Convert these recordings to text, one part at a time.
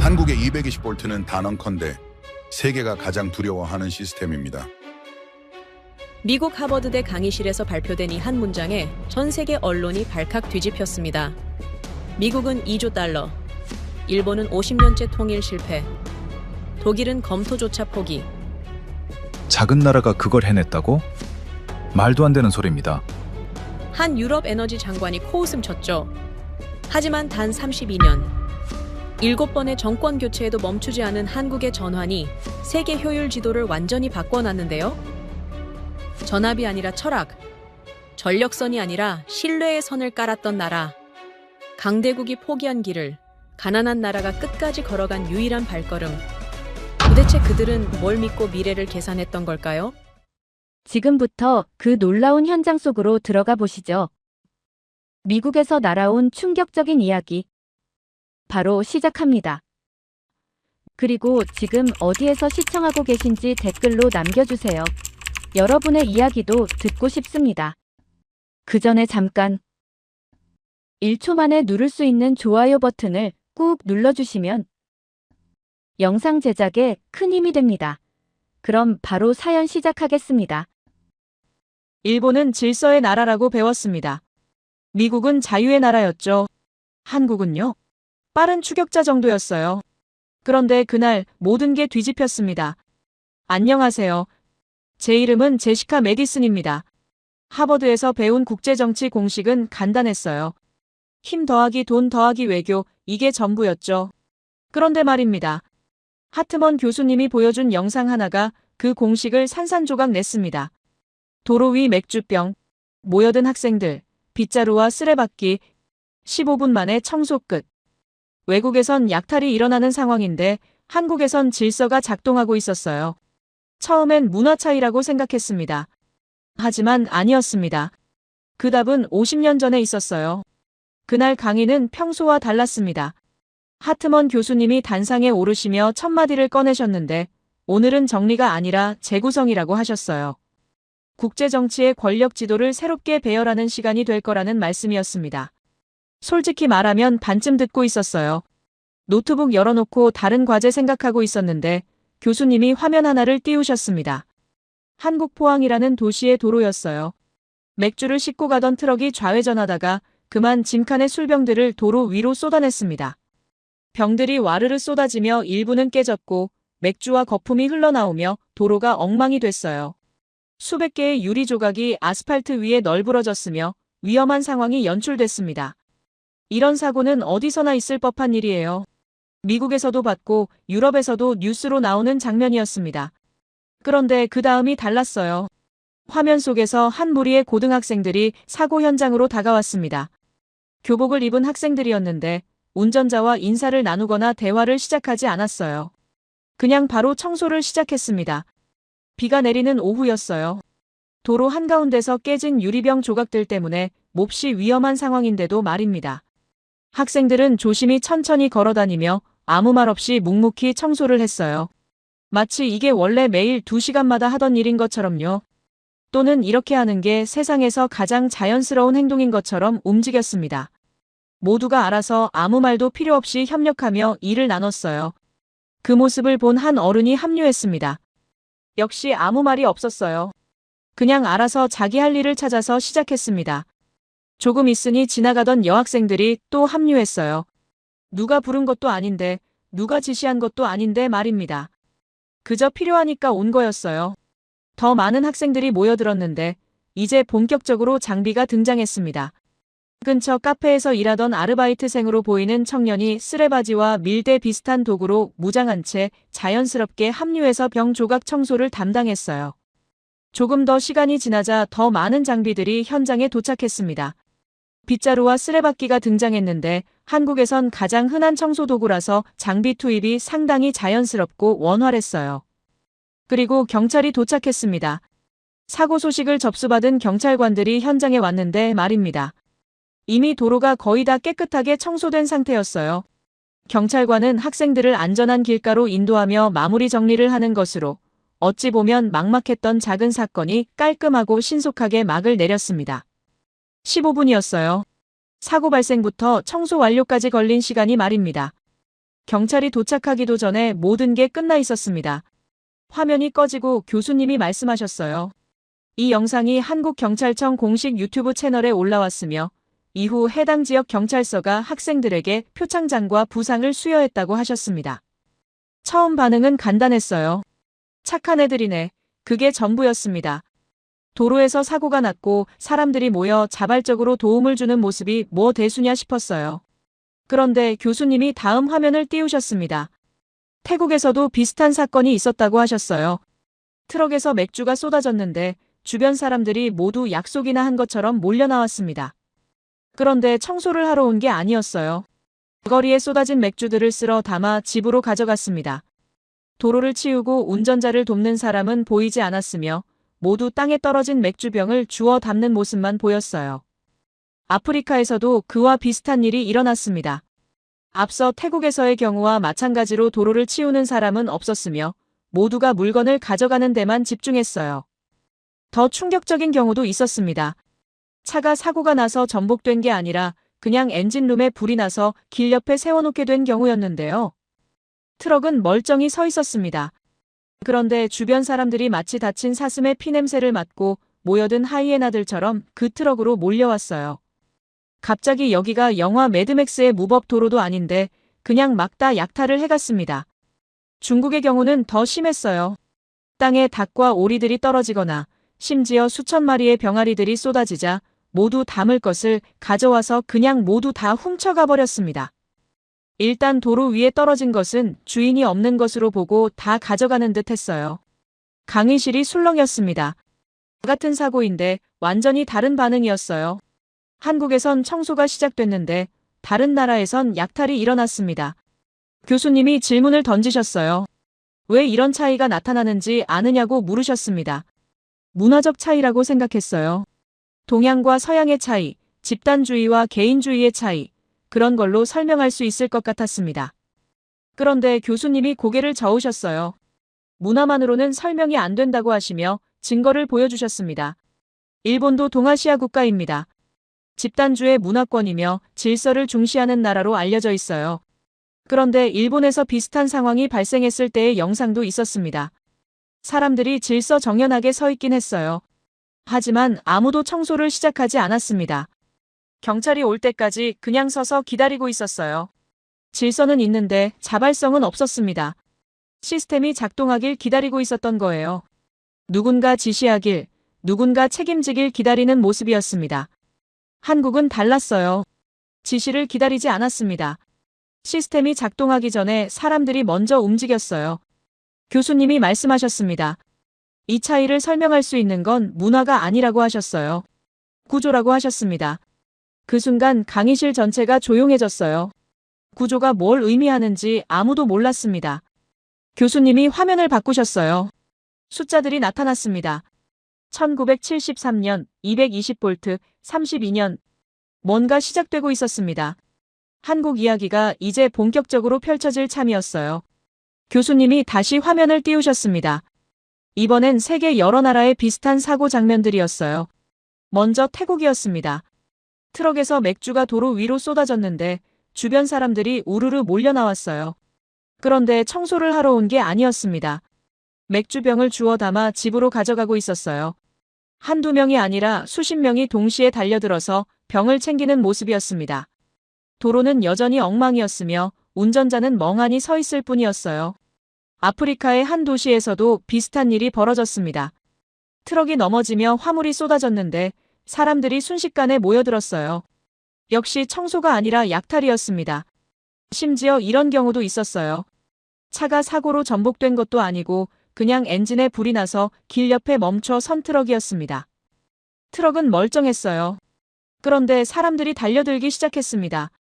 한국의 220볼트는 단언컨대 세계가 가장 두려워하는 시스템입니다. 미국 하버드대 강의실에서 발표된 이 한 문장에 전 세계 언론이 발칵 뒤집혔습니다. 미국은 2조 달러, 일본은 50년째 통일 실패, 독일은 검토조차 포기. 작은 나라가 그걸 해냈다고? 말도 안 되는 소리입니다. 한 유럽 에너지 장관이 코웃음 쳤죠. 하지만 단 32년, 7번의 정권 교체에도 멈추지 않은 한국의 전환이 세계 효율 지도를 완전히 바꿔놨는데요. 전압이 아니라 철학, 전력선이 아니라 신뢰의 선을 깔았던 나라, 강대국이 포기한 길을 가난한 나라가 끝까지 걸어간 유일한 발걸음. 도대체 그들은 뭘 믿고 미래를 계산했던 걸까요? 지금부터 그 놀라운 현장 속으로 들어가 보시죠. 미국에서 날아온 충격적인 이야기. 바로 시작합니다. 그리고 지금 어디에서 시청하고 계신지 댓글로 남겨주세요. 여러분의 이야기도 듣고 싶습니다. 그 전에 잠깐 1초 만에 누를 수 있는 좋아요 버튼을 꾹 눌러주시면 영상 제작에 큰 힘이 됩니다. 그럼 바로 사연 시작하겠습니다. 일본은 질서의 나라라고 배웠습니다. 미국은 자유의 나라였죠. 한국은요? 빠른 추격자 정도였어요. 그런데 그날 모든 게 뒤집혔습니다. 안녕하세요. 제 이름은 제시카 메디슨입니다. 하버드에서 배운 국제정치 공식은 간단했어요. 힘 더하기 돈 더하기 외교, 이게 전부였죠. 그런데 말입니다. 하트먼 교수님이 보여준 영상 하나가 그 공식을 산산조각 냈습니다. 도로 위 맥주병, 모여든 학생들, 빗자루와 쓰레받기, 15분 만에 청소 끝. 외국에선 약탈이 일어나는 상황인데 한국에선 질서가 작동하고 있었어요. 처음엔 문화 차이라고 생각했습니다. 하지만 아니었습니다. 그 답은 50년 전에 있었어요. 그날 강의는 평소와 달랐습니다. 하트먼 교수님이 단상에 오르시며 첫 마디를 꺼내셨는데 오늘은 정리가 아니라 재구성이라고 하셨어요. 국제정치의 권력 지도를 새롭게 배열하는 시간이 될 거라는 말씀이었습니다. 솔직히 말하면 반쯤 듣고 있었어요. 노트북 열어놓고 다른 과제 생각하고 있었는데 교수님이 화면 하나를 띄우셨습니다. 한국 포항이라는 도시의 도로였어요. 맥주를 싣고 가던 트럭이 좌회전하다가 그만 짐칸의 술병들을 도로 위로 쏟아냈습니다. 병들이 와르르 쏟아지며 일부는 깨졌고 맥주와 거품이 흘러나오며 도로가 엉망이 됐어요. 수백 개의 유리 조각이 아스팔트 위에 널브러졌으며 위험한 상황이 연출됐습니다. 이런 사고는 어디서나 있을 법한 일이에요. 미국에서도 봤고 유럽에서도 뉴스로 나오는 장면이었습니다. 그런데 그 다음이 달랐어요. 화면 속에서 한 무리의 고등학생들이 사고 현장으로 다가왔습니다. 교복을 입은 학생들이었는데 운전자와 인사를 나누거나 대화를 시작하지 않았어요. 그냥 바로 청소를 시작했습니다. 비가 내리는 오후였어요. 도로 한가운데서 깨진 유리병 조각들 때문에 몹시 위험한 상황인데도 말입니다. 학생들은 조심히 천천히 걸어다니며 아무 말 없이 묵묵히 청소를 했어요. 마치 이게 원래 매일 2시간마다 하던 일인 것처럼요. 또는 이렇게 하는 게 세상에서 가장 자연스러운 행동인 것처럼 움직였습니다. 모두가 알아서 아무 말도 필요 없이 협력하며 일을 나눴어요. 그 모습을 본 한 어른이 합류했습니다. 역시 아무 말이 없었어요. 그냥 알아서 자기 할 일을 찾아서 시작했습니다. 조금 있으니 지나가던 여학생들이 또 합류했어요. 누가 부른 것도 아닌데, 누가 지시한 것도 아닌데 말입니다. 그저 필요하니까 온 거였어요. 더 많은 학생들이 모여들었는데 이제 본격적으로 장비가 등장했습니다. 근처 카페에서 일하던 아르바이트생으로 보이는 청년이 쓰레바지와 밀대 비슷한 도구로 무장한 채 자연스럽게 합류해서 병 조각 청소를 담당했어요. 조금 더 시간이 지나자 더 많은 장비들이 현장에 도착했습니다. 빗자루와 쓰레받기가 등장했는데 한국에선 가장 흔한 청소 도구라서 장비 투입이 상당히 자연스럽고 원활했어요. 그리고 경찰이 도착했습니다. 사고 소식을 접수받은 경찰관들이 현장에 왔는데 말입니다. 이미 도로가 거의 다 깨끗하게 청소된 상태였어요. 경찰관은 학생들을 안전한 길가로 인도하며 마무리 정리를 하는 것으로 어찌 보면 막막했던 작은 사건이 깔끔하고 신속하게 막을 내렸습니다. 15분이었어요. 사고 발생부터 청소 완료까지 걸린 시간이 말입니다. 경찰이 도착하기도 전에 모든 게 끝나 있었습니다. 화면이 꺼지고 교수님이 말씀하셨어요. 이 영상이 한국경찰청 공식 유튜브 채널에 올라왔으며 이후 해당 지역 경찰서가 학생들에게 표창장과 부상을 수여했다고 하셨습니다. 처음 반응은 간단했어요. 착한 애들이네. 그게 전부였습니다. 도로에서 사고가 났고 사람들이 모여 자발적으로 도움을 주는 모습이 뭐 대수냐 싶었어요. 그런데 교수님이 다음 화면을 띄우셨습니다. 태국에서도 비슷한 사건이 있었다고 하셨어요. 트럭에서 맥주가 쏟아졌는데 주변 사람들이 모두 약속이나 한 것처럼 몰려 나왔습니다. 그런데 청소를 하러 온 게 아니었어요. 거리에 쏟아진 맥주들을 쓸어 담아 집으로 가져갔습니다. 도로를 치우고 운전자를 돕는 사람은 보이지 않았으며 모두 땅에 떨어진 맥주병을 주워 담는 모습만 보였어요. 아프리카에서도 그와 비슷한 일이 일어났습니다. 앞서 태국에서의 경우와 마찬가지로 도로를 치우는 사람은 없었으며 모두가 물건을 가져가는 데만 집중했어요. 더 충격적인 경우도 있었습니다. 차가 사고가 나서 전복된 게 아니라 그냥 엔진룸에 불이 나서 길 옆에 세워놓게 된 경우였는데요. 트럭은 멀쩡히 서 있었습니다. 그런데 주변 사람들이 마치 다친 사슴의 피냄새를 맡고 모여든 하이에나들처럼 그 트럭으로 몰려왔어요. 갑자기 여기가 영화 매드맥스의 무법 도로도 아닌데 그냥 막 다 약탈을 해갔습니다. 중국의 경우는 더 심했어요. 땅에 닭과 오리들이 떨어지거나 심지어 수천 마리의 병아리들이 쏟아지자 모두 담을 것을 가져와서 그냥 모두 다 훔쳐가 버렸습니다. 일단 도로 위에 떨어진 것은 주인이 없는 것으로 보고 다 가져가는 듯 했어요. 강의실이 술렁였습니다. 같은 사고인데 완전히 다른 반응이었어요. 한국에선 청소가 시작됐는데 다른 나라에선 약탈이 일어났습니다. 교수님이 질문을 던지셨어요. 왜 이런 차이가 나타나는지 아느냐고 물으셨습니다. 문화적 차이라고 생각했어요. 동양과 서양의 차이, 집단주의와 개인주의의 차이, 그런 걸로 설명할 수 있을 것 같았습니다. 그런데 교수님이 고개를 저으셨어요. 문화만으로는 설명이 안 된다고 하시며 증거를 보여주셨습니다. 일본도 동아시아 국가입니다. 집단주의 문화권이며 질서를 중시하는 나라로 알려져 있어요. 그런데 일본에서 비슷한 상황이 발생했을 때의 영상도 있었습니다. 사람들이 질서정연하게 서 있긴 했어요. 하지만 아무도 청소를 시작하지 않았습니다. 경찰이 올 때까지 그냥 서서 기다리고 있었어요. 질서는 있는데 자발성은 없었습니다. 시스템이 작동하길 기다리고 있었던 거예요. 누군가 지시하길, 누군가 책임지길 기다리는 모습이었습니다. 한국은 달랐어요. 지시를 기다리지 않았습니다. 시스템이 작동하기 전에 사람들이 먼저 움직였어요. 교수님이 말씀하셨습니다. 이 차이를 설명할 수 있는 건 문화가 아니라고 하셨어요. 구조라고 하셨습니다. 그 순간 강의실 전체가 조용해졌어요. 구조가 뭘 의미하는지 아무도 몰랐습니다. 교수님이 화면을 바꾸셨어요. 숫자들이 나타났습니다. 1973년 220V, 32년. 뭔가 시작되고 있었습니다. 한국 이야기가 이제 본격적으로 펼쳐질 참이었어요. 교수님이 다시 화면을 띄우셨습니다. 이번엔 세계 여러 나라의 비슷한 사고 장면들이었어요. 먼저 태국이었습니다. 트럭에서 맥주가 도로 위로 쏟아졌는데 주변 사람들이 우르르 몰려 나왔어요. 그런데 청소를 하러 온 게 아니었습니다. 맥주병을 주워 담아 집으로 가져가고 있었어요. 한두 명이 아니라 수십 명이 동시에 달려들어서 병을 챙기는 모습이었습니다. 도로는 여전히 엉망이었으며 운전자는 멍하니 서 있을 뿐이었어요. 아프리카의 한 도시에서도 비슷한 일이 벌어졌습니다. 트럭이 넘어지며 화물이 쏟아졌는데 사람들이 순식간에 모여들었어요. 역시 청소가 아니라 약탈이었습니다. 심지어 이런 경우도 있었어요. 차가 사고로 전복된 것도 아니고 그냥 엔진에 불이 나서 길 옆에 멈춰 선 트럭이었습니다. 트럭은 멀쩡했어요. 그런데 사람들이 달려들기 시작했습니다.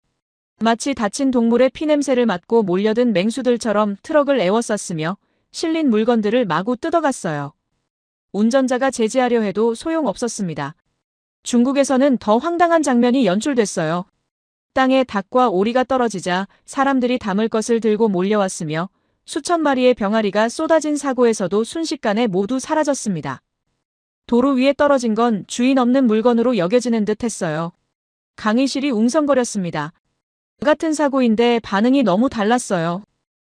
마치 다친 동물의 피냄새를 맡고 몰려든 맹수들처럼 트럭을 에워쌌으며 실린 물건들을 마구 뜯어갔어요. 운전자가 제지하려 해도 소용없었습니다. 중국에서는 더 황당한 장면이 연출됐어요. 땅에 닭과 오리가 떨어지자 사람들이 담을 것을 들고 몰려왔으며 수천 마리의 병아리가 쏟아진 사고에서도 순식간에 모두 사라졌습니다. 도로 위에 떨어진 건 주인 없는 물건으로 여겨지는 듯 했어요. 강의실이 웅성거렸습니다. 같은 사고인데 반응이 너무 달랐어요.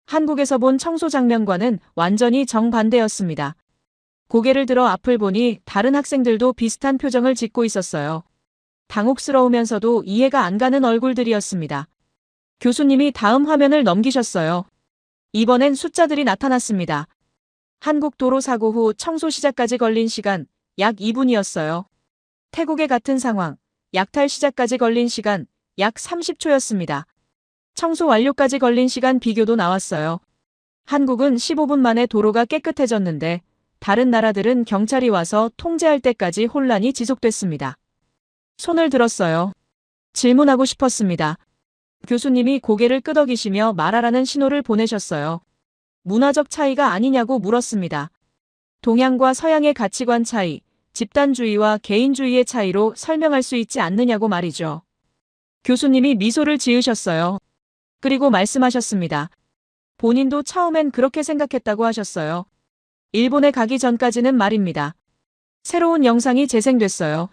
한국에서 본 청소 장면과는 완전히 정반대였습니다. 고개를 들어 앞을 보니 다른 학생들도 비슷한 표정을 짓고 있었어요. 당혹스러우면서도 이해가 안 가는 얼굴들이었습니다. 교수님이 다음 화면을 넘기셨어요. 이번엔 숫자들이 나타났습니다. 한국 도로 사고 후 청소 시작까지 걸린 시간 약 2분이었어요. 태국의 같은 상황, 약탈 시작까지 걸린 시간 약 30초였습니다. 청소 완료까지 걸린 시간 비교도 나왔어요. 한국은 15분 만에 도로가 깨끗해졌는데 다른 나라들은 경찰이 와서 통제할 때까지 혼란이 지속됐습니다. 손을 들었어요. 질문하고 싶었습니다. 교수님이 고개를 끄덕이시며 말하라는 신호를 보내셨어요. 문화적 차이가 아니냐고 물었습니다. 동양과 서양의 가치관 차이, 집단주의와 개인주의의 차이로 설명할 수 있지 않느냐고 말이죠. 교수님이 미소를 지으셨어요. 그리고 말씀하셨습니다. 본인도 처음엔 그렇게 생각했다고 하셨어요. 일본에 가기 전까지는 말입니다. 새로운 영상이 재생됐어요.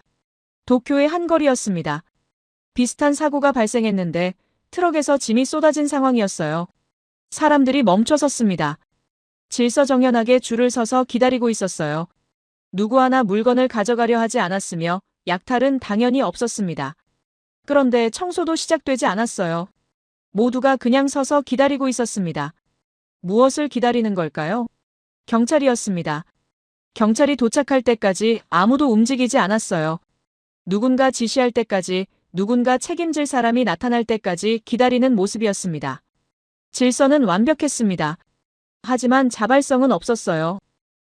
도쿄의 한 거리였습니다. 비슷한 사고가 발생했는데 트럭에서 짐이 쏟아진 상황이었어요. 사람들이 멈춰 섰습니다. 질서정연하게 줄을 서서 기다리고 있었어요. 누구 하나 물건을 가져가려 하지 않았으며 약탈은 당연히 없었습니다. 그런데 청소도 시작되지 않았어요. 모두가 그냥 서서 기다리고 있었습니다. 무엇을 기다리는 걸까요? 경찰이었습니다. 경찰이 도착할 때까지 아무도 움직이지 않았어요. 누군가 지시할 때까지, 누군가 책임질 사람이 나타날 때까지 기다리는 모습이었습니다. 질서는 완벽했습니다. 하지만 자발성은 없었어요.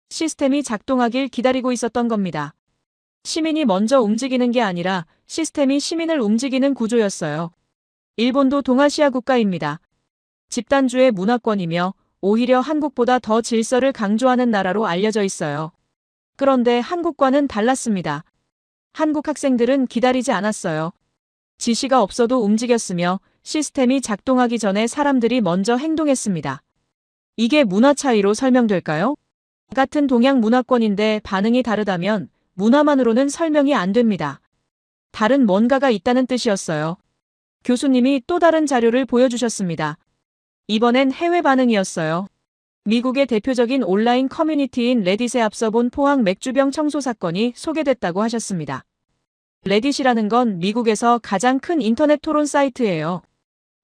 시스템이 작동하길 기다리고 있었던 겁니다. 시민이 먼저 움직이는 게 아니라 시스템이 시민을 움직이는 구조였어요. 일본도 동아시아 국가입니다. 집단주의 문화권이며 오히려 한국보다 더 질서를 강조하는 나라로 알려져 있어요. 그런데 한국과는 달랐습니다. 한국 학생들은 기다리지 않았어요. 지시가 없어도 움직였으며 시스템이 작동하기 전에 사람들이 먼저 행동했습니다. 이게 문화 차이로 설명될까요? 같은 동양 문화권인데 반응이 다르다면 문화만으로는 설명이 안 됩니다. 다른 뭔가가 있다는 뜻이었어요. 교수님이 또 다른 자료를 보여주셨습니다. 이번엔 해외 반응이었어요. 미국의 대표적인 온라인 커뮤니티인 레딧에 앞서 본 포항 맥주병 청소 사건이 소개됐다고 하셨습니다. 레딧이라는 건 미국에서 가장 큰 인터넷 토론 사이트예요.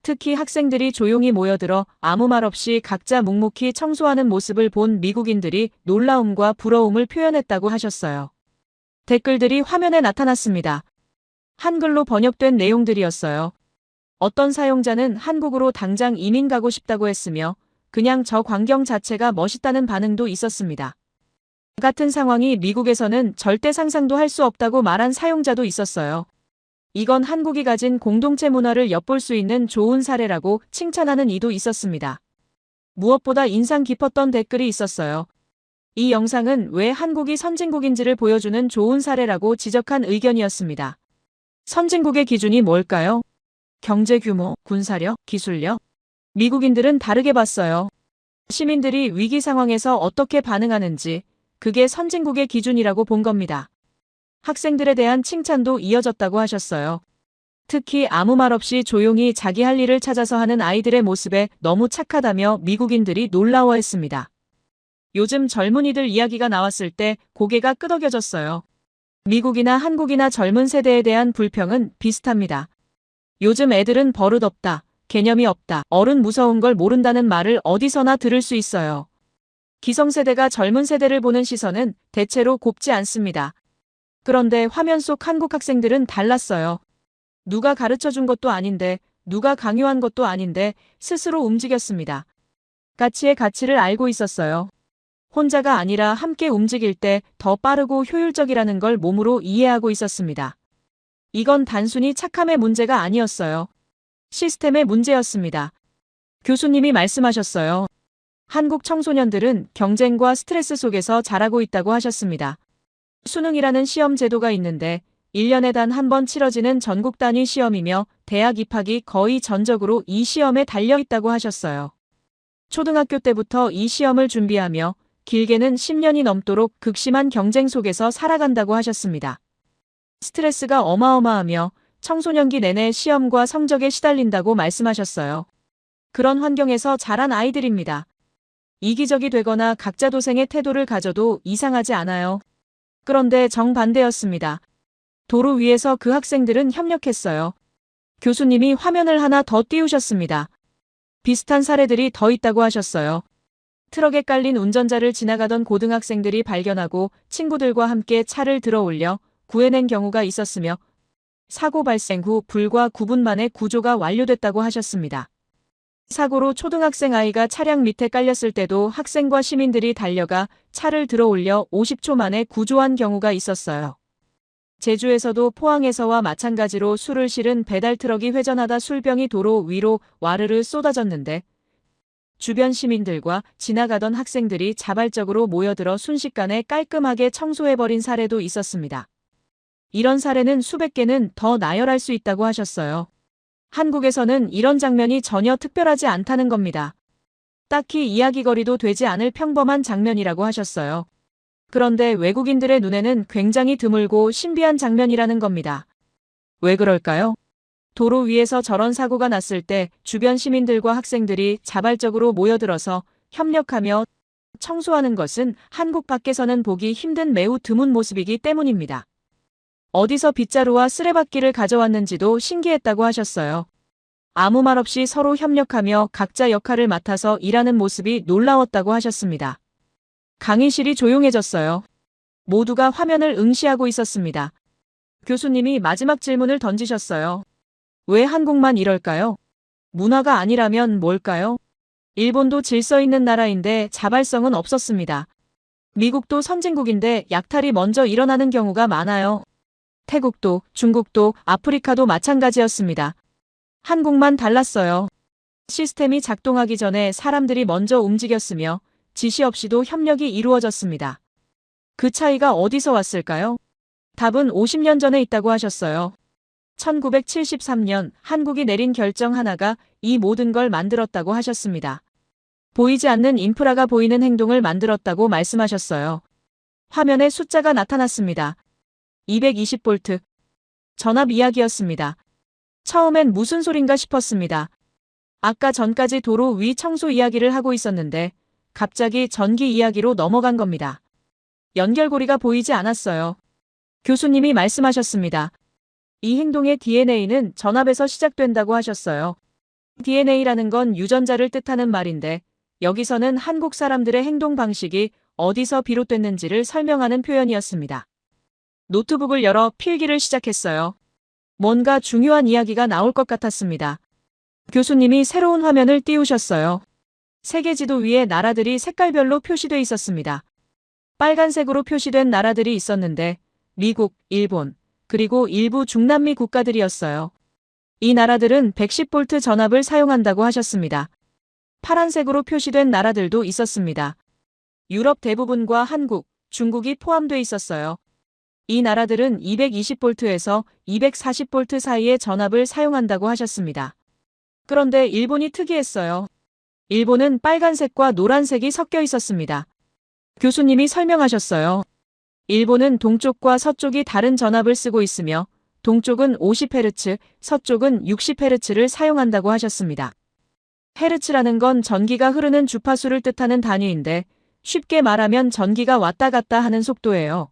특히 학생들이 조용히 모여들어 아무 말 없이 각자 묵묵히 청소하는 모습을 본 미국인들이 놀라움과 부러움을 표현했다고 하셨어요. 댓글들이 화면에 나타났습니다. 한글로 번역된 내용들이었어요. 어떤 사용자는 한국으로 당장 이민 가고 싶다고 했으며 그냥 저 광경 자체가 멋있다는 반응도 있었습니다. 같은 상황이 미국에서는 절대 상상도 할 수 없다고 말한 사용자도 있었어요. 이건 한국이 가진 공동체 문화를 엿볼 수 있는 좋은 사례라고 칭찬하는 이도 있었습니다. 무엇보다 인상 깊었던 댓글이 있었어요. 이 영상은 왜 한국이 선진국인지를 보여주는 좋은 사례라고 지적한 의견이었습니다. 선진국의 기준이 뭘까요? 경제 규모, 군사력, 기술력? 미국인들은 다르게 봤어요. 시민들이 위기 상황에서 어떻게 반응하는지, 그게 선진국의 기준이라고 본 겁니다. 학생들에 대한 칭찬도 이어졌다고 하셨어요. 특히 아무 말 없이 조용히 자기 할 일을 찾아서 하는 아이들의 모습에 너무 착하다며 미국인들이 놀라워했습니다. 요즘 젊은이들 이야기가 나왔을 때 고개가 끄덕여졌어요. 미국이나 한국이나 젊은 세대에 대한 불평은 비슷합니다. 요즘 애들은 버릇 없다, 개념이 없다, 어른 무서운 걸 모른다는 말을 어디서나 들을 수 있어요. 기성세대가 젊은 세대를 보는 시선은 대체로 곱지 않습니다. 그런데 화면 속 한국 학생들은 달랐어요. 누가 가르쳐준 것도 아닌데, 누가 강요한 것도 아닌데 스스로 움직였습니다. 가치의 가치를 알고 있었어요. 혼자가 아니라 함께 움직일 때 더 빠르고 효율적이라는 걸 몸으로 이해하고 있었습니다. 이건 단순히 착함의 문제가 아니었어요. 시스템의 문제였습니다. 교수님이 말씀하셨어요. 한국 청소년들은 경쟁과 스트레스 속에서 자라고 있다고 하셨습니다. 수능이라는 시험 제도가 있는데 1년에 단 한 번 치러지는 전국 단위 시험이며 대학 입학이 거의 전적으로 이 시험에 달려 있다고 하셨어요. 초등학교 때부터 이 시험을 준비하며 길게는 10년이 넘도록 극심한 경쟁 속에서 살아간다고 하셨습니다. 스트레스가 어마어마하며 청소년기 내내 시험과 성적에 시달린다고 말씀하셨어요. 그런 환경에서 자란 아이들입니다. 이기적이 되거나 각자 도생의 태도를 가져도 이상하지 않아요. 그런데 정반대였습니다. 도로 위에서 그 학생들은 협력했어요. 교수님이 화면을 하나 더 띄우셨습니다. 비슷한 사례들이 더 있다고 하셨어요. 트럭에 깔린 운전자를 지나가던 고등학생들이 발견하고 친구들과 함께 차를 들어 올려 구해낸 경우가 있었으며 사고 발생 후 불과 9분 만에 구조가 완료됐다고 하셨습니다. 사고로 초등학생 아이가 차량 밑에 깔렸을 때도 학생과 시민들이 달려가 차를 들어 올려 50초 만에 구조한 경우가 있었어요. 제주에서도 포항에서와 마찬가지로 술을 실은 배달 트럭이 회전하다 술병이 도로 위로 와르르 쏟아졌는데 주변 시민들과 지나가던 학생들이 자발적으로 모여들어 순식간에 깔끔하게 청소해버린 사례도 있었습니다. 이런 사례는 수백 개는 더 나열할 수 있다고 하셨어요. 한국에서는 이런 장면이 전혀 특별하지 않다는 겁니다. 딱히 이야기거리도 되지 않을 평범한 장면이라고 하셨어요. 그런데 외국인들의 눈에는 굉장히 드물고 신비한 장면이라는 겁니다. 왜 그럴까요? 도로 위에서 저런 사고가 났을 때 주변 시민들과 학생들이 자발적으로 모여들어서 협력하며 청소하는 것은 한국 밖에서는 보기 힘든 매우 드문 모습이기 때문입니다. 어디서 빗자루와 쓰레받기를 가져왔는지도 신기했다고 하셨어요. 아무 말 없이 서로 협력하며 각자 역할을 맡아서 일하는 모습이 놀라웠다고 하셨습니다. 강의실이 조용해졌어요. 모두가 화면을 응시하고 있었습니다. 교수님이 마지막 질문을 던지셨어요. 왜 한국만 이럴까요? 문화가 아니라면 뭘까요? 일본도 질서 있는 나라인데 자발성은 없었습니다. 미국도 선진국인데 약탈이 먼저 일어나는 경우가 많아요. 태국도, 중국도, 아프리카도 마찬가지였습니다. 한국만 달랐어요. 시스템이 작동하기 전에 사람들이 먼저 움직였으며 지시 없이도 협력이 이루어졌습니다. 그 차이가 어디서 왔을까요? 답은 50년 전에 있다고 하셨어요. 1973년 한국이 내린 결정 하나가 이 모든 걸 만들었다고 하셨습니다. 보이지 않는 인프라가 보이는 행동을 만들었다고 말씀하셨어요. 화면에 숫자가 나타났습니다. 220V. 전압 이야기였습니다. 처음엔 무슨 소린가 싶었습니다. 아까 전까지 도로 위 청소 이야기를 하고 있었는데 갑자기 전기 이야기로 넘어간 겁니다. 연결고리가 보이지 않았어요. 교수님이 말씀하셨습니다. 이 행동의 DNA는 전압에서 시작된다고 하셨어요. DNA라는 건 유전자를 뜻하는 말인데 여기서는 한국 사람들의 행동 방식이 어디서 비롯됐는지를 설명하는 표현이었습니다. 노트북을 열어 필기를 시작했어요. 뭔가 중요한 이야기가 나올 것 같았습니다. 교수님이 새로운 화면을 띄우셨어요. 세계지도 위에 나라들이 색깔별로 표시돼 있었습니다. 빨간색으로 표시된 나라들이 있었는데 미국, 일본, 그리고 일부 중남미 국가들이었어요. 이 나라들은 110V 전압을 사용한다고 하셨습니다. 파란색으로 표시된 나라들도 있었습니다. 유럽 대부분과 한국, 중국이 포함돼 있었어요. 이 나라들은 220V에서 240V 사이의 전압을 사용한다고 하셨습니다. 그런데 일본이 특이했어요. 일본은 빨간색과 노란색이 섞여 있었습니다. 교수님이 설명하셨어요. 일본은 동쪽과 서쪽이 다른 전압을 쓰고 있으며 동쪽은 50Hz, 서쪽은 60Hz를 사용한다고 하셨습니다. 헤르츠라는 건 전기가 흐르는 주파수를 뜻하는 단위인데 쉽게 말하면 전기가 왔다 갔다 하는 속도예요.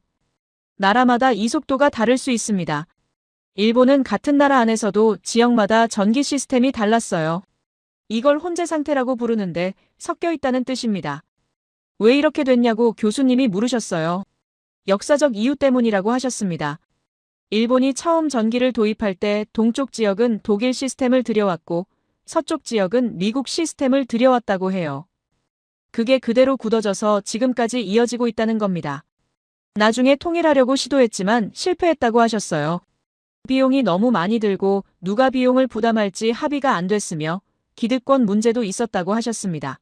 나라마다 이 속도가 다를 수 있습니다. 일본은 같은 나라 안에서도 지역마다 전기 시스템이 달랐어요. 이걸 혼재 상태라고 부르는데 섞여 있다는 뜻입니다. 왜 이렇게 됐냐고 교수님이 물으셨어요. 역사적 이유 때문이라고 하셨습니다. 일본이 처음 전기를 도입할 때 동쪽 지역은 독일 시스템을 들여왔고 서쪽 지역은 미국 시스템을 들여왔다고 해요. 그게 그대로 굳어져서 지금까지 이어지고 있다는 겁니다. 나중에 통일하려고 시도했지만 실패했다고 하셨어요. 비용이 너무 많이 들고 누가 비용을 부담할지 합의가 안 됐으며 기득권 문제도 있었다고 하셨습니다.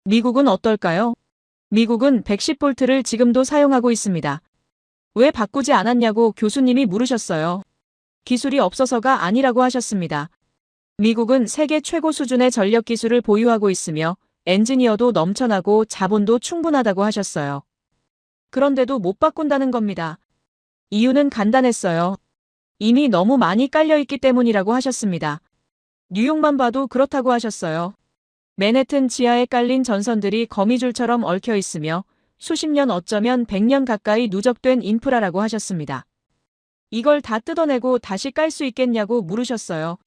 미국은 어떨까요? 미국은 110V를 지금도 사용하고 있습니다. 왜 바꾸지 않았냐고 교수님이 물으셨어요. 기술이 없어서가 아니라고 하셨습니다. 미국은 세계 최고 수준의 전력 기술을 보유하고 있으며 엔지니어도 넘쳐나고 자본도 충분하다고 하셨어요. 그런데도 못 바꾼다는 겁니다. 이유는 간단했어요. 이미 너무 많이 깔려있기 때문이라고 하셨습니다. 뉴욕만 봐도 그렇다고 하셨어요. 맨해튼 지하에 깔린 전선들이 거미줄처럼 얽혀 있으며 수십 년 어쩌면 100년 가까이 누적된 인프라라고 하셨습니다. 이걸 다 뜯어내고 다시 깔 수 있겠냐고 물으셨어요.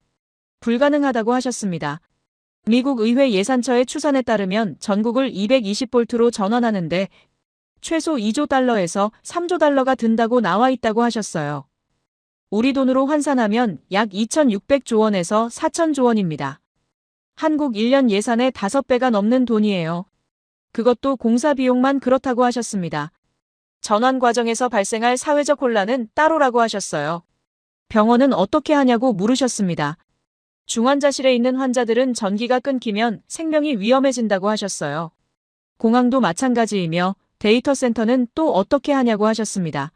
불가능하다고 하셨습니다. 미국 의회 예산처의 추산에 따르면 전국을 220볼트로 전원하는데 최소 2조 달러에서 3조 달러가 든다고 나와 있다고 하셨어요. 우리 돈으로 환산하면 약 2,600조 원에서 4,000조 원입니다. 한국 1년 예산의 5배가 넘는 돈이에요. 그것도 공사 비용만 그렇다고 하셨습니다. 전환 과정에서 발생할 사회적 혼란은 따로라고 하셨어요. 병원은 어떻게 하냐고 물으셨습니다. 중환자실에 있는 환자들은 전기가 끊기면 생명이 위험해진다고 하셨어요. 공항도 마찬가지이며 데이터 센터는 또 어떻게 하냐고 하셨습니다.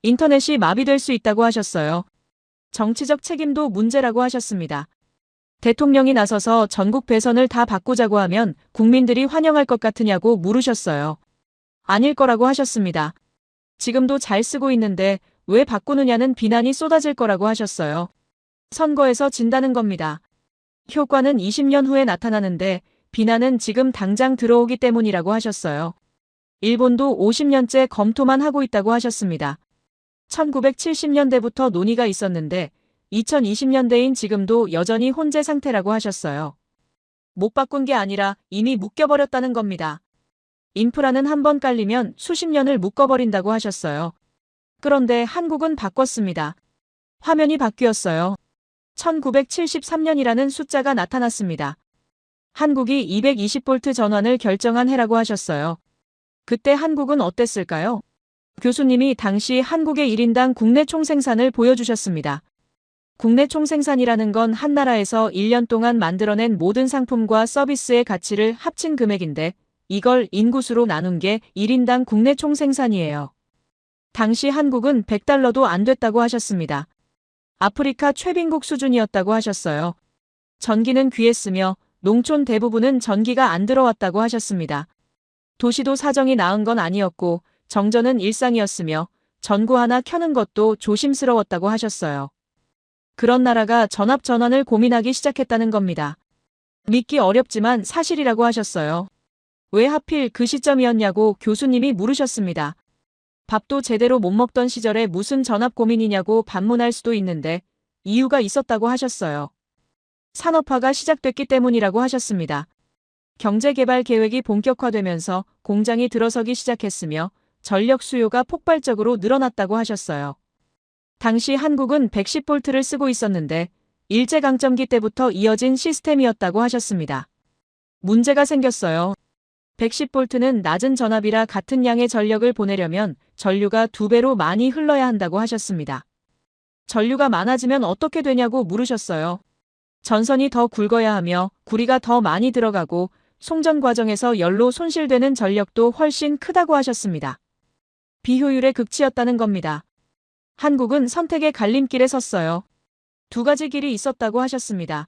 인터넷이 마비될 수 있다고 하셨어요. 정치적 책임도 문제라고 하셨습니다. 대통령이 나서서 전국 배선을 다 바꾸자고 하면 국민들이 환영할 것 같으냐고 물으셨어요. 아닐 거라고 하셨습니다. 지금도 잘 쓰고 있는데 왜 바꾸느냐는 비난이 쏟아질 거라고 하셨어요. 선거에서 진다는 겁니다. 효과는 20년 후에 나타나는데 비난은 지금 당장 들어오기 때문이라고 하셨어요. 일본도 50년째 검토만 하고 있다고 하셨습니다. 1970년대부터 논의가 있었는데 2020년대인 지금도 여전히 혼재 상태라고 하셨어요. 못 바꾼 게 아니라 이미 묶여버렸다는 겁니다. 인프라는 한번 깔리면 수십 년을 묶어버린다고 하셨어요. 그런데 한국은 바꿨습니다. 화면이 바뀌었어요. 1973년이라는 숫자가 나타났습니다. 한국이 220볼트 전환을 결정한 해라고 하셨어요. 그때 한국은 어땠을까요? 교수님이 당시 한국의 1인당 국내 총생산을 보여주셨습니다. 국내 총생산이라는 건 한 나라에서 1년 동안 만들어낸 모든 상품과 서비스의 가치를 합친 금액인데 이걸 인구수로 나눈 게 1인당 국내 총생산이에요. 당시 한국은 100달러도 안 됐다고 하셨습니다. 아프리카 최빈국 수준이었다고 하셨어요. 전기는 귀했으며 농촌 대부분은 전기가 안 들어왔다고 하셨습니다. 도시도 사정이 나은 건 아니었고 정전은 일상이었으며 전구 하나 켜는 것도 조심스러웠다고 하셨어요. 그런 나라가 전압전환을 고민하기 시작했다는 겁니다. 믿기 어렵지만 사실이라고 하셨어요. 왜 하필 그 시점이었냐고 교수님이 물으셨습니다. 밥도 제대로 못 먹던 시절에 무슨 전압 고민이냐고 반문할 수도 있는데 이유가 있었다고 하셨어요. 산업화가 시작됐기 때문이라고 하셨습니다. 경제개발 계획이 본격화되면서 공장이 들어서기 시작했으며 전력 수요가 폭발적으로 늘어났다고 하셨어요. 당시 한국은 110볼트를 쓰고 있었는데 일제강점기 때부터 이어진 시스템이었다고 하셨습니다. 문제가 생겼어요. 110볼트는 낮은 전압이라 같은 양의 전력을 보내려면 전류가 2배로 많이 흘러야 한다고 하셨습니다. 전류가 많아지면 어떻게 되냐고 물으셨어요. 전선이 더 굵어야 하며 구리가 더 많이 들어가고 송전 과정에서 열로 손실되는 전력도 훨씬 크다고 하셨습니다. 비효율의 극치였다는 겁니다. 한국은 선택의 갈림길에 섰어요. 두 가지 길이 있었다고 하셨습니다.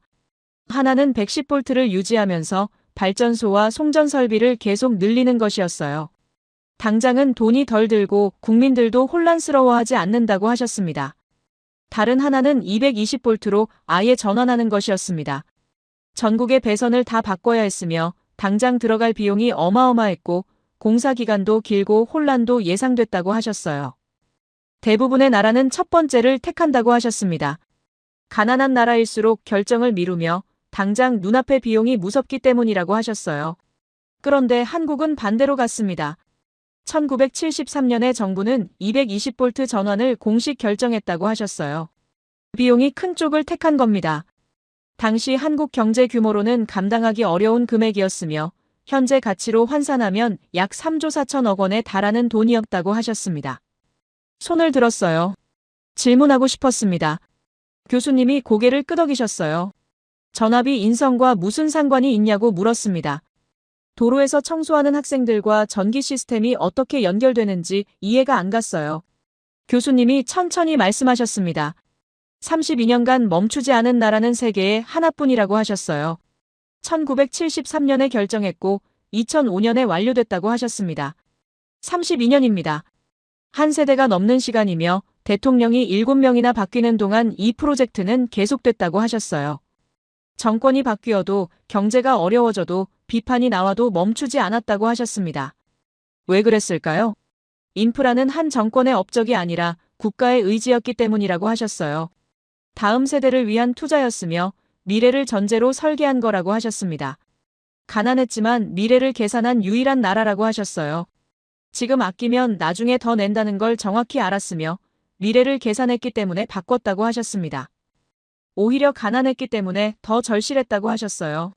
하나는 110볼트를 유지하면서 발전소와 송전 설비를 계속 늘리는 것이었어요. 당장은 돈이 덜 들고 국민들도 혼란스러워하지 않는다고 하셨습니다. 다른 하나는 220볼트로 아예 전환하는 것이었습니다. 전국의 배선을 다 바꿔야 했으며 당장 들어갈 비용이 어마어마했고 공사 기간도 길고 혼란도 예상됐다고 하셨어요. 대부분의 나라는 첫 번째를 택한다고 하셨습니다. 가난한 나라일수록 결정을 미루며 당장 눈앞의 비용이 무섭기 때문이라고 하셨어요. 그런데 한국은 반대로 갔습니다. 1973년에 정부는 220볼트 전환을 공식 결정했다고 하셨어요. 비용이 큰 쪽을 택한 겁니다. 당시 한국 경제 규모로는 감당하기 어려운 금액이었으며 현재 가치로 환산하면 약 3조 4천억 원에 달하는 돈이었다고 하셨습니다. 손을 들었어요. 질문하고 싶었습니다. 교수님이 고개를 끄덕이셨어요. 전압이 인성과 무슨 상관이 있냐고 물었습니다. 도로에서 청소하는 학생들과 전기 시스템이 어떻게 연결되는지 이해가 안 갔어요. 교수님이 천천히 말씀하셨습니다. 32년간 멈추지 않은 나라는 세계에 하나뿐이라고 하셨어요. 1973년에 결정했고 2005년에 완료됐다고 하셨습니다. 32년입니다. 한 세대가 넘는 시간이며 대통령이 7명이나 바뀌는 동안 이 프로젝트는 계속됐다고 하셨어요. 정권이 바뀌어도 경제가 어려워져도 비판이 나와도 멈추지 않았다고 하셨습니다. 왜 그랬을까요? 인프라는 한 정권의 업적이 아니라 국가의 의지였기 때문이라고 하셨어요. 다음 세대를 위한 투자였으며 미래를 전제로 설계한 거라고 하셨습니다. 가난했지만 미래를 계산한 유일한 나라라고 하셨어요. 지금 아끼면 나중에 더 낸다는 걸 정확히 알았으며 미래를 계산했기 때문에 바꿨다고 하셨습니다. 오히려 가난했기 때문에 더 절실했다고 하셨어요.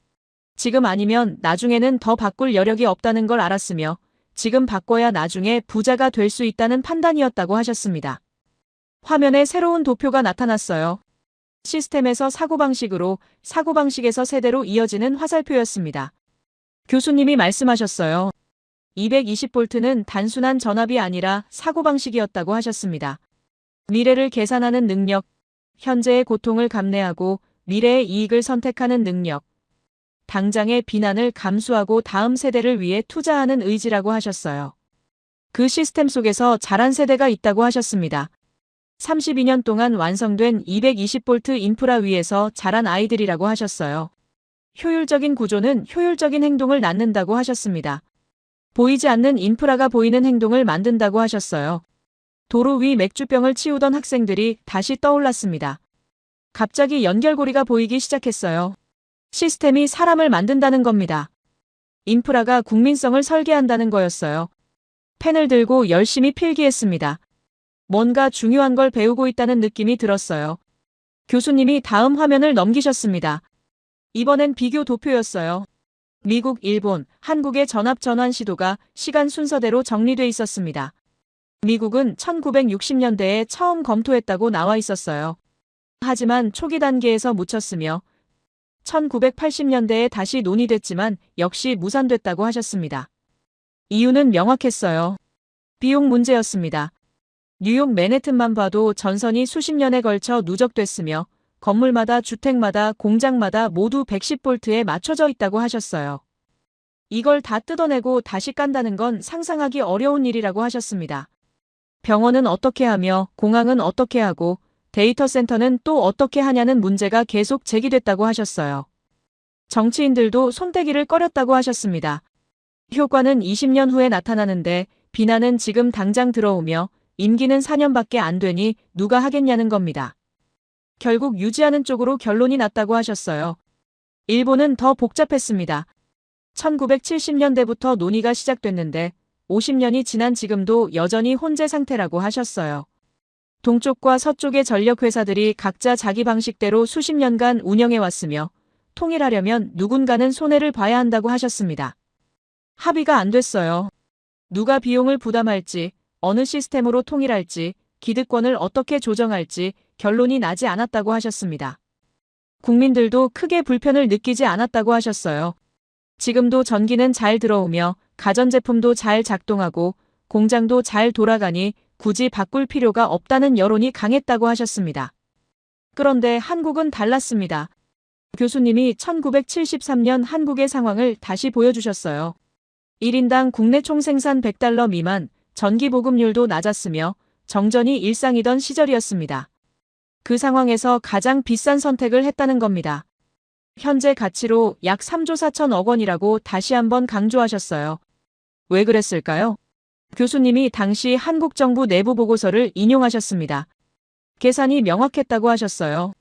지금 아니면 나중에는 더 바꿀 여력이 없다는 걸 알았으며 지금 바꿔야 나중에 부자가 될 수 있다는 판단이었다고 하셨습니다. 화면에 새로운 도표가 나타났어요. 시스템에서 사고방식으로, 사고방식에서 세대로 이어지는 화살표였습니다. 교수님이 말씀하셨어요. 220V는 단순한 전압이 아니라 사고방식이었다고 하셨습니다. 미래를 계산하는 능력, 현재의 고통을 감내하고 미래의 이익을 선택하는 능력, 당장의 비난을 감수하고 다음 세대를 위해 투자하는 의지라고 하셨어요. 그 시스템 속에서 자란 세대가 있다고 하셨습니다. 32년 동안 완성된 220V 인프라 위에서 자란 아이들이라고 하셨어요. 효율적인 구조는 효율적인 행동을 낳는다고 하셨습니다. 보이지 않는 인프라가 보이는 행동을 만든다고 하셨어요. 도로 위 맥주병을 치우던 학생들이 다시 떠올랐습니다. 갑자기 연결고리가 보이기 시작했어요. 시스템이 사람을 만든다는 겁니다. 인프라가 국민성을 설계한다는 거였어요. 펜을 들고 열심히 필기했습니다. 뭔가 중요한 걸 배우고 있다는 느낌이 들었어요. 교수님이 다음 화면을 넘기셨습니다. 이번엔 비교 도표였어요. 미국, 일본, 한국의 전압 전환 시도가 시간 순서대로 정리돼 있었습니다. 미국은 1960년대에 처음 검토했다고 나와 있었어요. 하지만 초기 단계에서 묻혔으며 1980년대에 다시 논의됐지만 역시 무산됐다고 하셨습니다. 이유는 명확했어요. 비용 문제였습니다. 뉴욕 맨해튼만 봐도 전선이 수십 년에 걸쳐 누적됐으며 건물마다 주택마다 공장마다 모두 110V에 맞춰져 있다고 하셨어요. 이걸 다 뜯어내고 다시 깐다는 건 상상하기 어려운 일이라고 하셨습니다. 병원은 어떻게 하며 공항은 어떻게 하고 데이터 센터는 또 어떻게 하냐는 문제가 계속 제기됐다고 하셨어요. 정치인들도 손대기를 꺼렸다고 하셨습니다. 효과는 20년 후에 나타나는데 비난은 지금 당장 들어오며 임기는 4년밖에 안 되니 누가 하겠냐는 겁니다. 결국 유지하는 쪽으로 결론이 났다고 하셨어요. 일본은 더 복잡했습니다. 1970년대부터 논의가 시작됐는데 50년이 지난 지금도 여전히 혼재 상태라고 하셨어요. 동쪽과 서쪽의 전력회사들이 각자 자기 방식대로 수십 년간 운영해왔으며 통일하려면 누군가는 손해를 봐야 한다고 하셨습니다. 합의가 안 됐어요. 누가 비용을 부담할지, 어느 시스템으로 통일할지, 기득권을 어떻게 조정할지 결론이 나지 않았다고 하셨습니다. 국민들도 크게 불편을 느끼지 않았다고 하셨어요. 지금도 전기는 잘 들어오며 가전제품도 잘 작동하고 공장도 잘 돌아가니 굳이 바꿀 필요가 없다는 여론이 강했다고 하셨습니다. 그런데 한국은 달랐습니다. 교수님이 1973년 한국의 상황을 다시 보여주셨어요. 1인당 국내 총생산 $100 미만, 전기 보급률도 낮았으며 정전이 일상이던 시절이었습니다. 그 상황에서 가장 비싼 선택을 했다는 겁니다. 현재 가치로 약 3조 4천억 원이라고 다시 한번 강조하셨어요. 왜 그랬을까요? 교수님이 당시 한국 정부 내부 보고서를 인용하셨습니다. 계산이 명확했다고 하셨어요.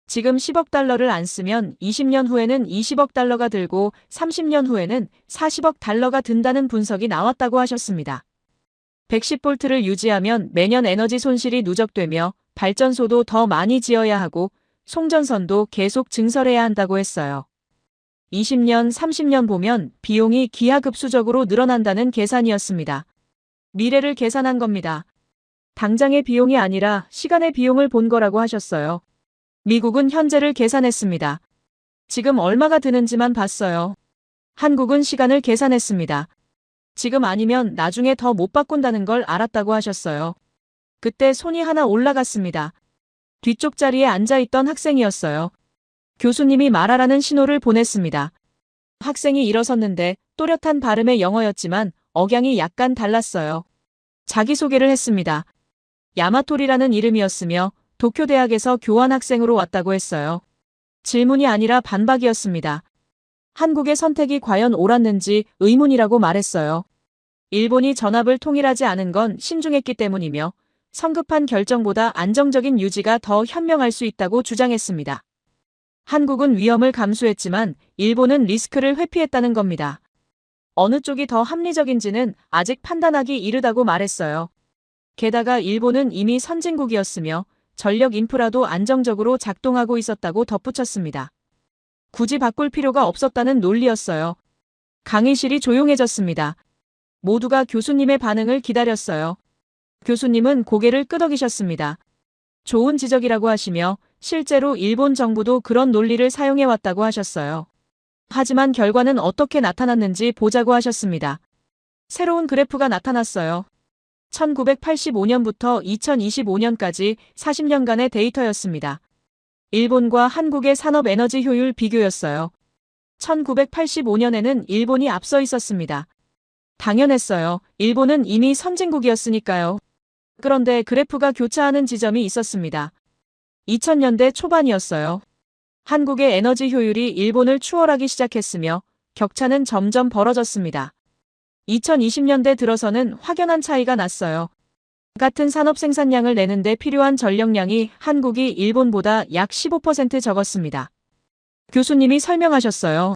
지금 10억 달러를 안 쓰면 20년 후에는 20억 달러가 들고 30년 후에는 40억 달러가 든다는 분석이 나왔다고 하셨습니다. 110V를 유지하면 매년 에너지 손실이 누적되며 발전소도 더 많이 지어야 하고 송전선도 계속 증설해야 한다고 했어요. 20년, 30년 보면 비용이 기하급수적으로 늘어난다는 계산이었습니다. 미래를 계산한 겁니다. 당장의 비용이 아니라 시간의 비용을 본 거라고 하셨어요. 미국은 현재를 계산했습니다. 지금 얼마가 드는지만 봤어요. 한국은 시간을 계산했습니다. 지금 아니면 나중에 더 못 바꾼다는 걸 알았다고 하셨어요. 그때 손이 하나 올라갔습니다. 뒤쪽 자리에 앉아있던 학생이었어요. 교수님이 말하라는 신호를 보냈습니다. 학생이 일어섰는데 또렷한 발음의 영어였지만 억양이 약간 달랐어요. 자기소개를 했습니다. 야마토리라는 이름이었으며 도쿄대학에서 교환학생으로 왔다고 했어요. 질문이 아니라 반박이었습니다. 한국의 선택이 과연 옳았는지 의문이라고 말했어요. 일본이 전합을 통일하지 않은 건 신중했기 때문이며 성급한 결정보다 안정적인 유지가 더 현명할 수 있다고 주장했습니다. 한국은 위험을 감수했지만 일본은 리스크를 회피했다는 겁니다. 어느 쪽이 더 합리적인지는 아직 판단하기 이르다고 말했어요. 게다가 일본은 이미 선진국이었으며 전력 인프라도 안정적으로 작동하고 있었다고 덧붙였습니다. 굳이 바꿀 필요가 없었다는 논리였어요. 강의실이 조용해졌습니다. 모두가 교수님의 반응을 기다렸어요. 교수님은 고개를 끄덕이셨습니다. 좋은 지적이라고 하시며 실제로 일본 정부도 그런 논리를 사용해왔다고 하셨어요. 하지만 결과는 어떻게 나타났는지 보자고 하셨습니다. 새로운 그래프가 나타났어요. 1985년부터 2025년까지 40년간의 데이터였습니다. 일본과 한국의 산업 에너지 효율 비교였어요. 1985년에는 일본이 앞서 있었습니다. 당연했어요. 일본은 이미 선진국이었으니까요. 그런데 그래프가 교차하는 지점이 있었습니다. 2000년대 초반이었어요. 한국의 에너지 효율이 일본을 추월하기 시작했으며 격차는 점점 벌어졌습니다. 2020년대 들어서는 확연한 차이가 났어요. 같은 산업 생산량을 내는데 필요한 전력량이 한국이 일본보다 약 15% 적었습니다. 교수님이 설명하셨어요.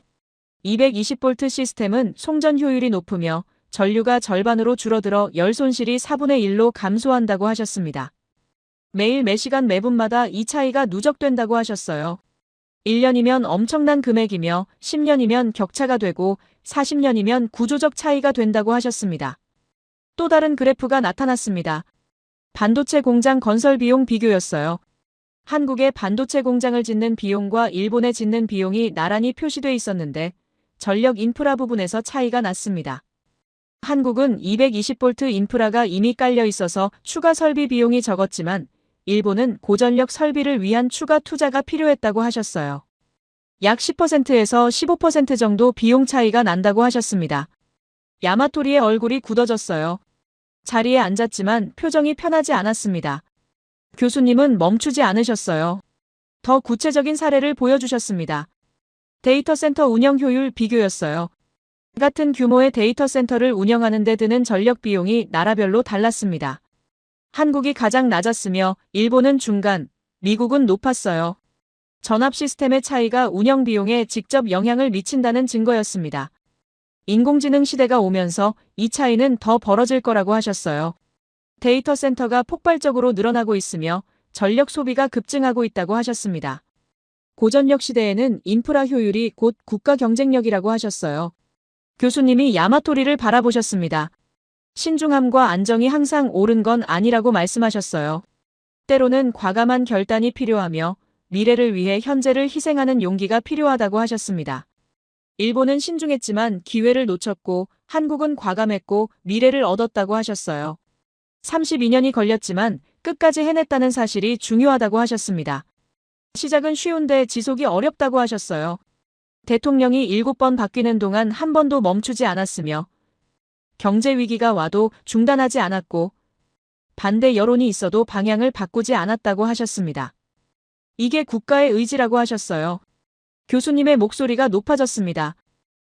220V 시스템은 송전 효율이 높으며 전류가 절반으로 줄어들어 열 손실이 4분의 1로 감소한다고 하셨습니다. 매일 매시간 매분마다 이 차이가 누적된다고 하셨어요. 1년이면 엄청난 금액이며 10년이면 격차가 되고 40년이면 구조적 차이가 된다고 하셨습니다. 또 다른 그래프가 나타났습니다. 반도체 공장 건설 비용 비교였어요. 한국의 반도체 공장을 짓는 비용과 일본에 짓는 비용이 나란히 표시돼 있었는데 전력 인프라 부분에서 차이가 났습니다. 한국은 220V 인프라가 이미 깔려 있어서 추가 설비 비용이 적었지만 일본은 고전력 설비를 위한 추가 투자가 필요했다고 하셨어요. 약 10%에서 15% 정도 비용 차이가 난다고 하셨습니다. 야마토리의 얼굴이 굳어졌어요. 자리에 앉았지만 표정이 편하지 않았습니다. 교수님은 멈추지 않으셨어요. 더 구체적인 사례를 보여주셨습니다. 데이터 센터 운영 효율 비교였어요. 같은 규모의 데이터 센터를 운영하는 데 드는 전력 비용이 나라별로 달랐습니다. 한국이 가장 낮았으며 일본은 중간, 미국은 높았어요. 전압 시스템의 차이가 운영 비용에 직접 영향을 미친다는 증거였습니다. 인공지능 시대가 오면서 이 차이는 더 벌어질 거라고 하셨어요. 데이터 센터가 폭발적으로 늘어나고 있으며 전력 소비가 급증하고 있다고 하셨습니다. 고전력 시대에는 인프라 효율이 곧 국가 경쟁력이라고 하셨어요. 교수님이 야마토리를 바라보셨습니다. 신중함과 안정이 항상 옳은 건 아니라고 말씀하셨어요. 때로는 과감한 결단이 필요하며 미래를 위해 현재를 희생하는 용기가 필요하다고 하셨습니다. 일본은 신중했지만 기회를 놓쳤고 한국은 과감했고 미래를 얻었다고 하셨어요. 32년이 걸렸지만 끝까지 해냈다는 사실이 중요하다고 하셨습니다. 시작은 쉬운데 지속이 어렵다고 하셨어요. 대통령이 7번 바뀌는 동안 한 번도 멈추지 않았으며 경제 위기가 와도 중단하지 않았고 반대 여론이 있어도 방향을 바꾸지 않았다고 하셨습니다. 이게 국가의 의지라고 하셨어요. 교수님의 목소리가 높아졌습니다.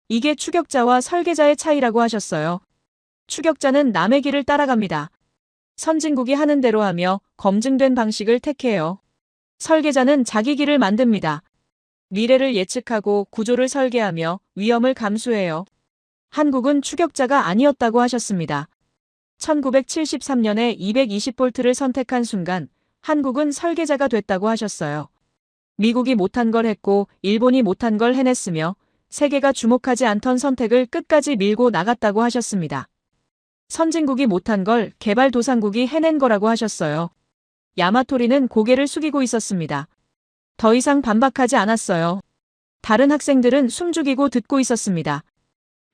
이게 추격자와 설계자의 차이라고 하셨어요. 추격자는 남의 길을 따라갑니다. 선진국이 하는 대로 하며 검증된 방식을 택해요. 설계자는 자기 길을 만듭니다. 미래를 예측하고 구조를 설계하며 위험을 감수해요. 한국은 추격자가 아니었다고 하셨습니다. 1973년에 220V를 선택한 순간 한국은 설계자가 됐다고 하셨어요. 미국이 못한 걸 했고 일본이 못한 걸 해냈으며 세계가 주목하지 않던 선택을 끝까지 밀고 나갔다고 하셨습니다. 선진국이 못한 걸 개발도상국이 해낸 거라고 하셨어요. 야마토리는 고개를 숙이고 있었습니다. 더 이상 반박하지 않았어요. 다른 학생들은 숨죽이고 듣고 있었습니다.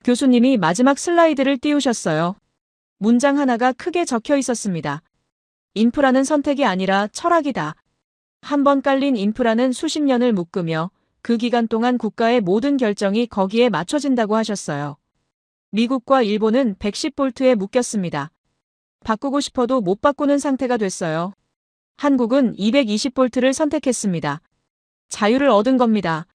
교수님이 마지막 슬라이드를 띄우셨어요. 문장 하나가 크게 적혀 있었습니다. 인프라는 선택이 아니라 철학이다. 한 번 깔린 인프라는 수십 년을 묶으며 그 기간 동안 국가의 모든 결정이 거기에 맞춰진다고 하셨어요. 미국과 일본은 110V에 묶였습니다. 바꾸고 싶어도 못 바꾸는 상태가 됐어요. 한국은 220볼트를 선택했습니다. 자유를 얻은 겁니다.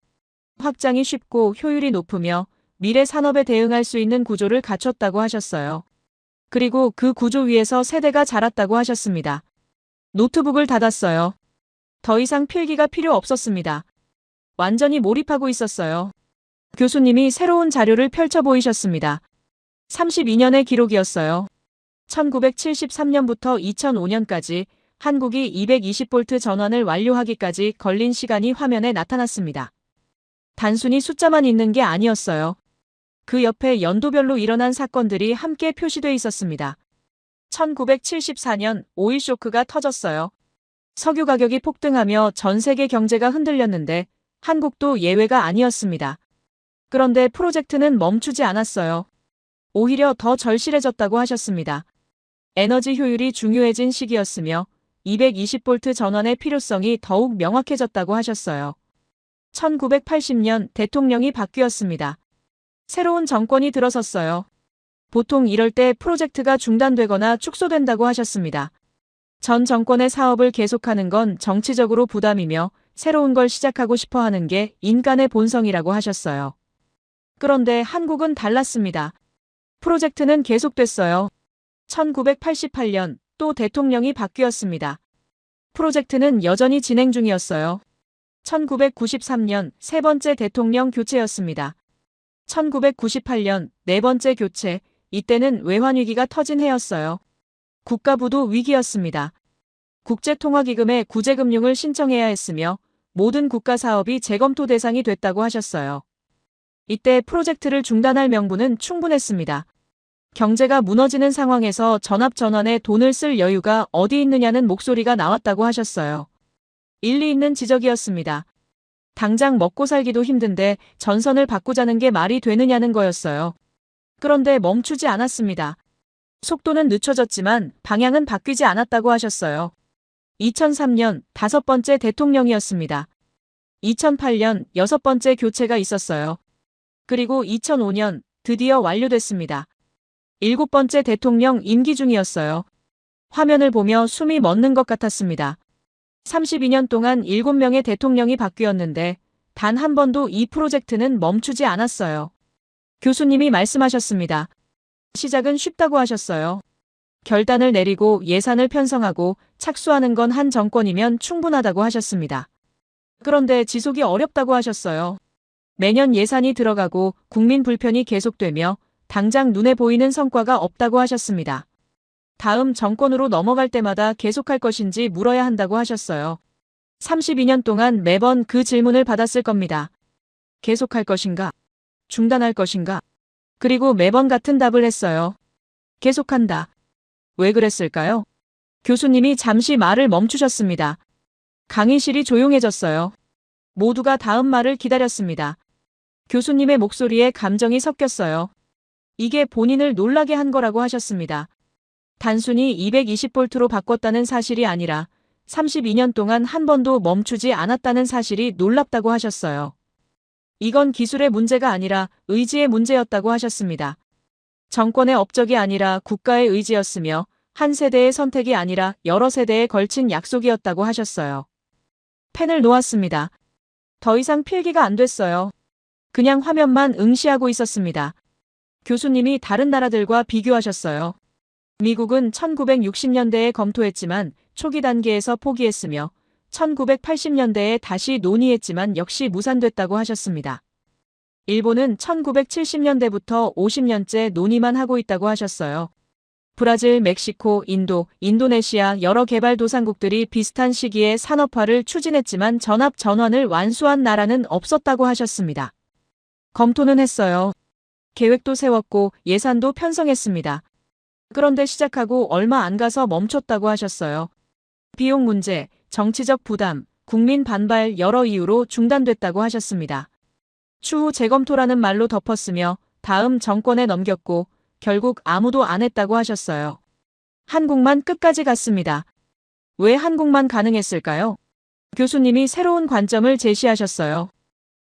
확장이 쉽고 효율이 높으며 미래 산업에 대응할 수 있는 구조를 갖췄다고 하셨어요. 그리고 그 구조 위에서 세대가 자랐다고 하셨습니다. 노트북을 닫았어요. 더 이상 필기가 필요 없었습니다. 완전히 몰입하고 있었어요. 교수님이 새로운 자료를 펼쳐 보이셨습니다. 32년의 기록이었어요. 1973년부터 2005년까지 한국이 220V 전원을 완료하기까지 걸린 시간이 화면에 나타났습니다. 단순히 숫자만 있는 게 아니었어요. 그 옆에 연도별로 일어난 사건들이 함께 표시돼 있었습니다. 1974년 오일 쇼크가 터졌어요. 석유 가격이 폭등하며 전 세계 경제가 흔들렸는데 한국도 예외가 아니었습니다. 그런데 프로젝트는 멈추지 않았어요. 오히려 더 절실해졌다고 하셨습니다. 에너지 효율이 중요해진 시기였으며 220V 전원의 필요성이 더욱 명확해졌다고 하셨어요. 1980년 대통령이 바뀌었습니다. 새로운 정권이 들어섰어요. 보통 이럴 때 프로젝트가 중단되거나 축소된다고 하셨습니다. 전 정권의 사업을 계속하는 건 정치적으로 부담이며 새로운 걸 시작하고 싶어 하는 게 인간의 본성이라고 하셨어요. 그런데 한국은 달랐습니다. 프로젝트는 계속됐어요. 1988년 또 대통령이 바뀌었습니다. 프로젝트는 여전히 진행 중이었어요. 1993년 세 번째 대통령 교체였습니다. 1998년 네 번째 교체, 이때는 외환위기가 터진 해였어요. 국가부도 위기였습니다. 국제통화기금에 구제금융을 신청해야 했으며 모든 국가 사업이 재검토 대상이 됐다고 하셨어요. 이때 프로젝트를 중단할 명분은 충분했습니다. 경제가 무너지는 상황에서 전압전원에 돈을 쓸 여유가 어디 있느냐는 목소리가 나왔다고 하셨어요. 일리 있는 지적이었습니다. 당장 먹고 살기도 힘든데 전선을 바꾸자는 게 말이 되느냐는 거였어요. 그런데 멈추지 않았습니다. 속도는 늦춰졌지만 방향은 바뀌지 않았다고 하셨어요. 2003년 다섯 번째 대통령이었습니다. 2008년 여섯 번째 교체가 있었어요. 그리고 2005년 드디어 완료됐습니다. 일곱 번째 대통령 임기 중이었어요. 화면을 보며 숨이 멎는 것 같았습니다. 32년 동안 7명의 대통령이 바뀌었는데 단 한 번도 이 프로젝트는 멈추지 않았어요. 교수님이 말씀하셨습니다. 시작은 쉽다고 하셨어요. 결단을 내리고 예산을 편성하고 착수하는 건 한 정권이면 충분하다고 하셨습니다. 그런데 지속이 어렵다고 하셨어요. 매년 예산이 들어가고 국민 불편이 계속되며 당장 눈에 보이는 성과가 없다고 하셨습니다. 다음 정권으로 넘어갈 때마다 계속할 것인지 물어야 한다고 하셨어요. 32년 동안 매번 그 질문을 받았을 겁니다. 계속할 것인가? 중단할 것인가? 그리고 매번 같은 답을 했어요. 계속한다. 왜 그랬을까요? 교수님이 잠시 말을 멈추셨습니다. 강의실이 조용해졌어요. 모두가 다음 말을 기다렸습니다. 교수님의 목소리에 감정이 섞였어요. 이게 본인을 놀라게 한 거라고 하셨습니다. 단순히 220V로 바꿨다는 사실이 아니라 32년 동안 한 번도 멈추지 않았다는 사실이 놀랍다고 하셨어요. 이건 기술의 문제가 아니라 의지의 문제였다고 하셨습니다. 정권의 업적이 아니라 국가의 의지였으며 한 세대의 선택이 아니라 여러 세대에 걸친 약속이었다고 하셨어요. 펜을 놓았습니다. 더 이상 필기가 안 됐어요. 그냥 화면만 응시하고 있었습니다. 교수님이 다른 나라들과 비교하셨어요. 미국은 1960년대에 검토했지만 초기 단계에서 포기했으며 1980년대에 다시 논의했지만 역시 무산됐다고 하셨습니다. 일본은 1970년대부터 50년째 논의만 하고 있다고 하셨어요. 브라질, 멕시코, 인도, 인도네시아 여러 개발도상국들이 비슷한 시기에 산업화를 추진했지만 전압 전원을 완수한 나라는 없었다고 하셨습니다. 검토는 했어요. 계획도 세웠고 예산도 편성했습니다. 그런데 시작하고 얼마 안 가서 멈췄다고 하셨어요. 비용 문제, 정치적 부담, 국민 반발 여러 이유로 중단됐다고 하셨습니다. 추후 재검토라는 말로 덮었으며 다음 정권에 넘겼고 결국 아무도 안 했다고 하셨어요. 한국만 끝까지 갔습니다. 왜 한국만 가능했을까요? 교수님이 새로운 관점을 제시하셨어요.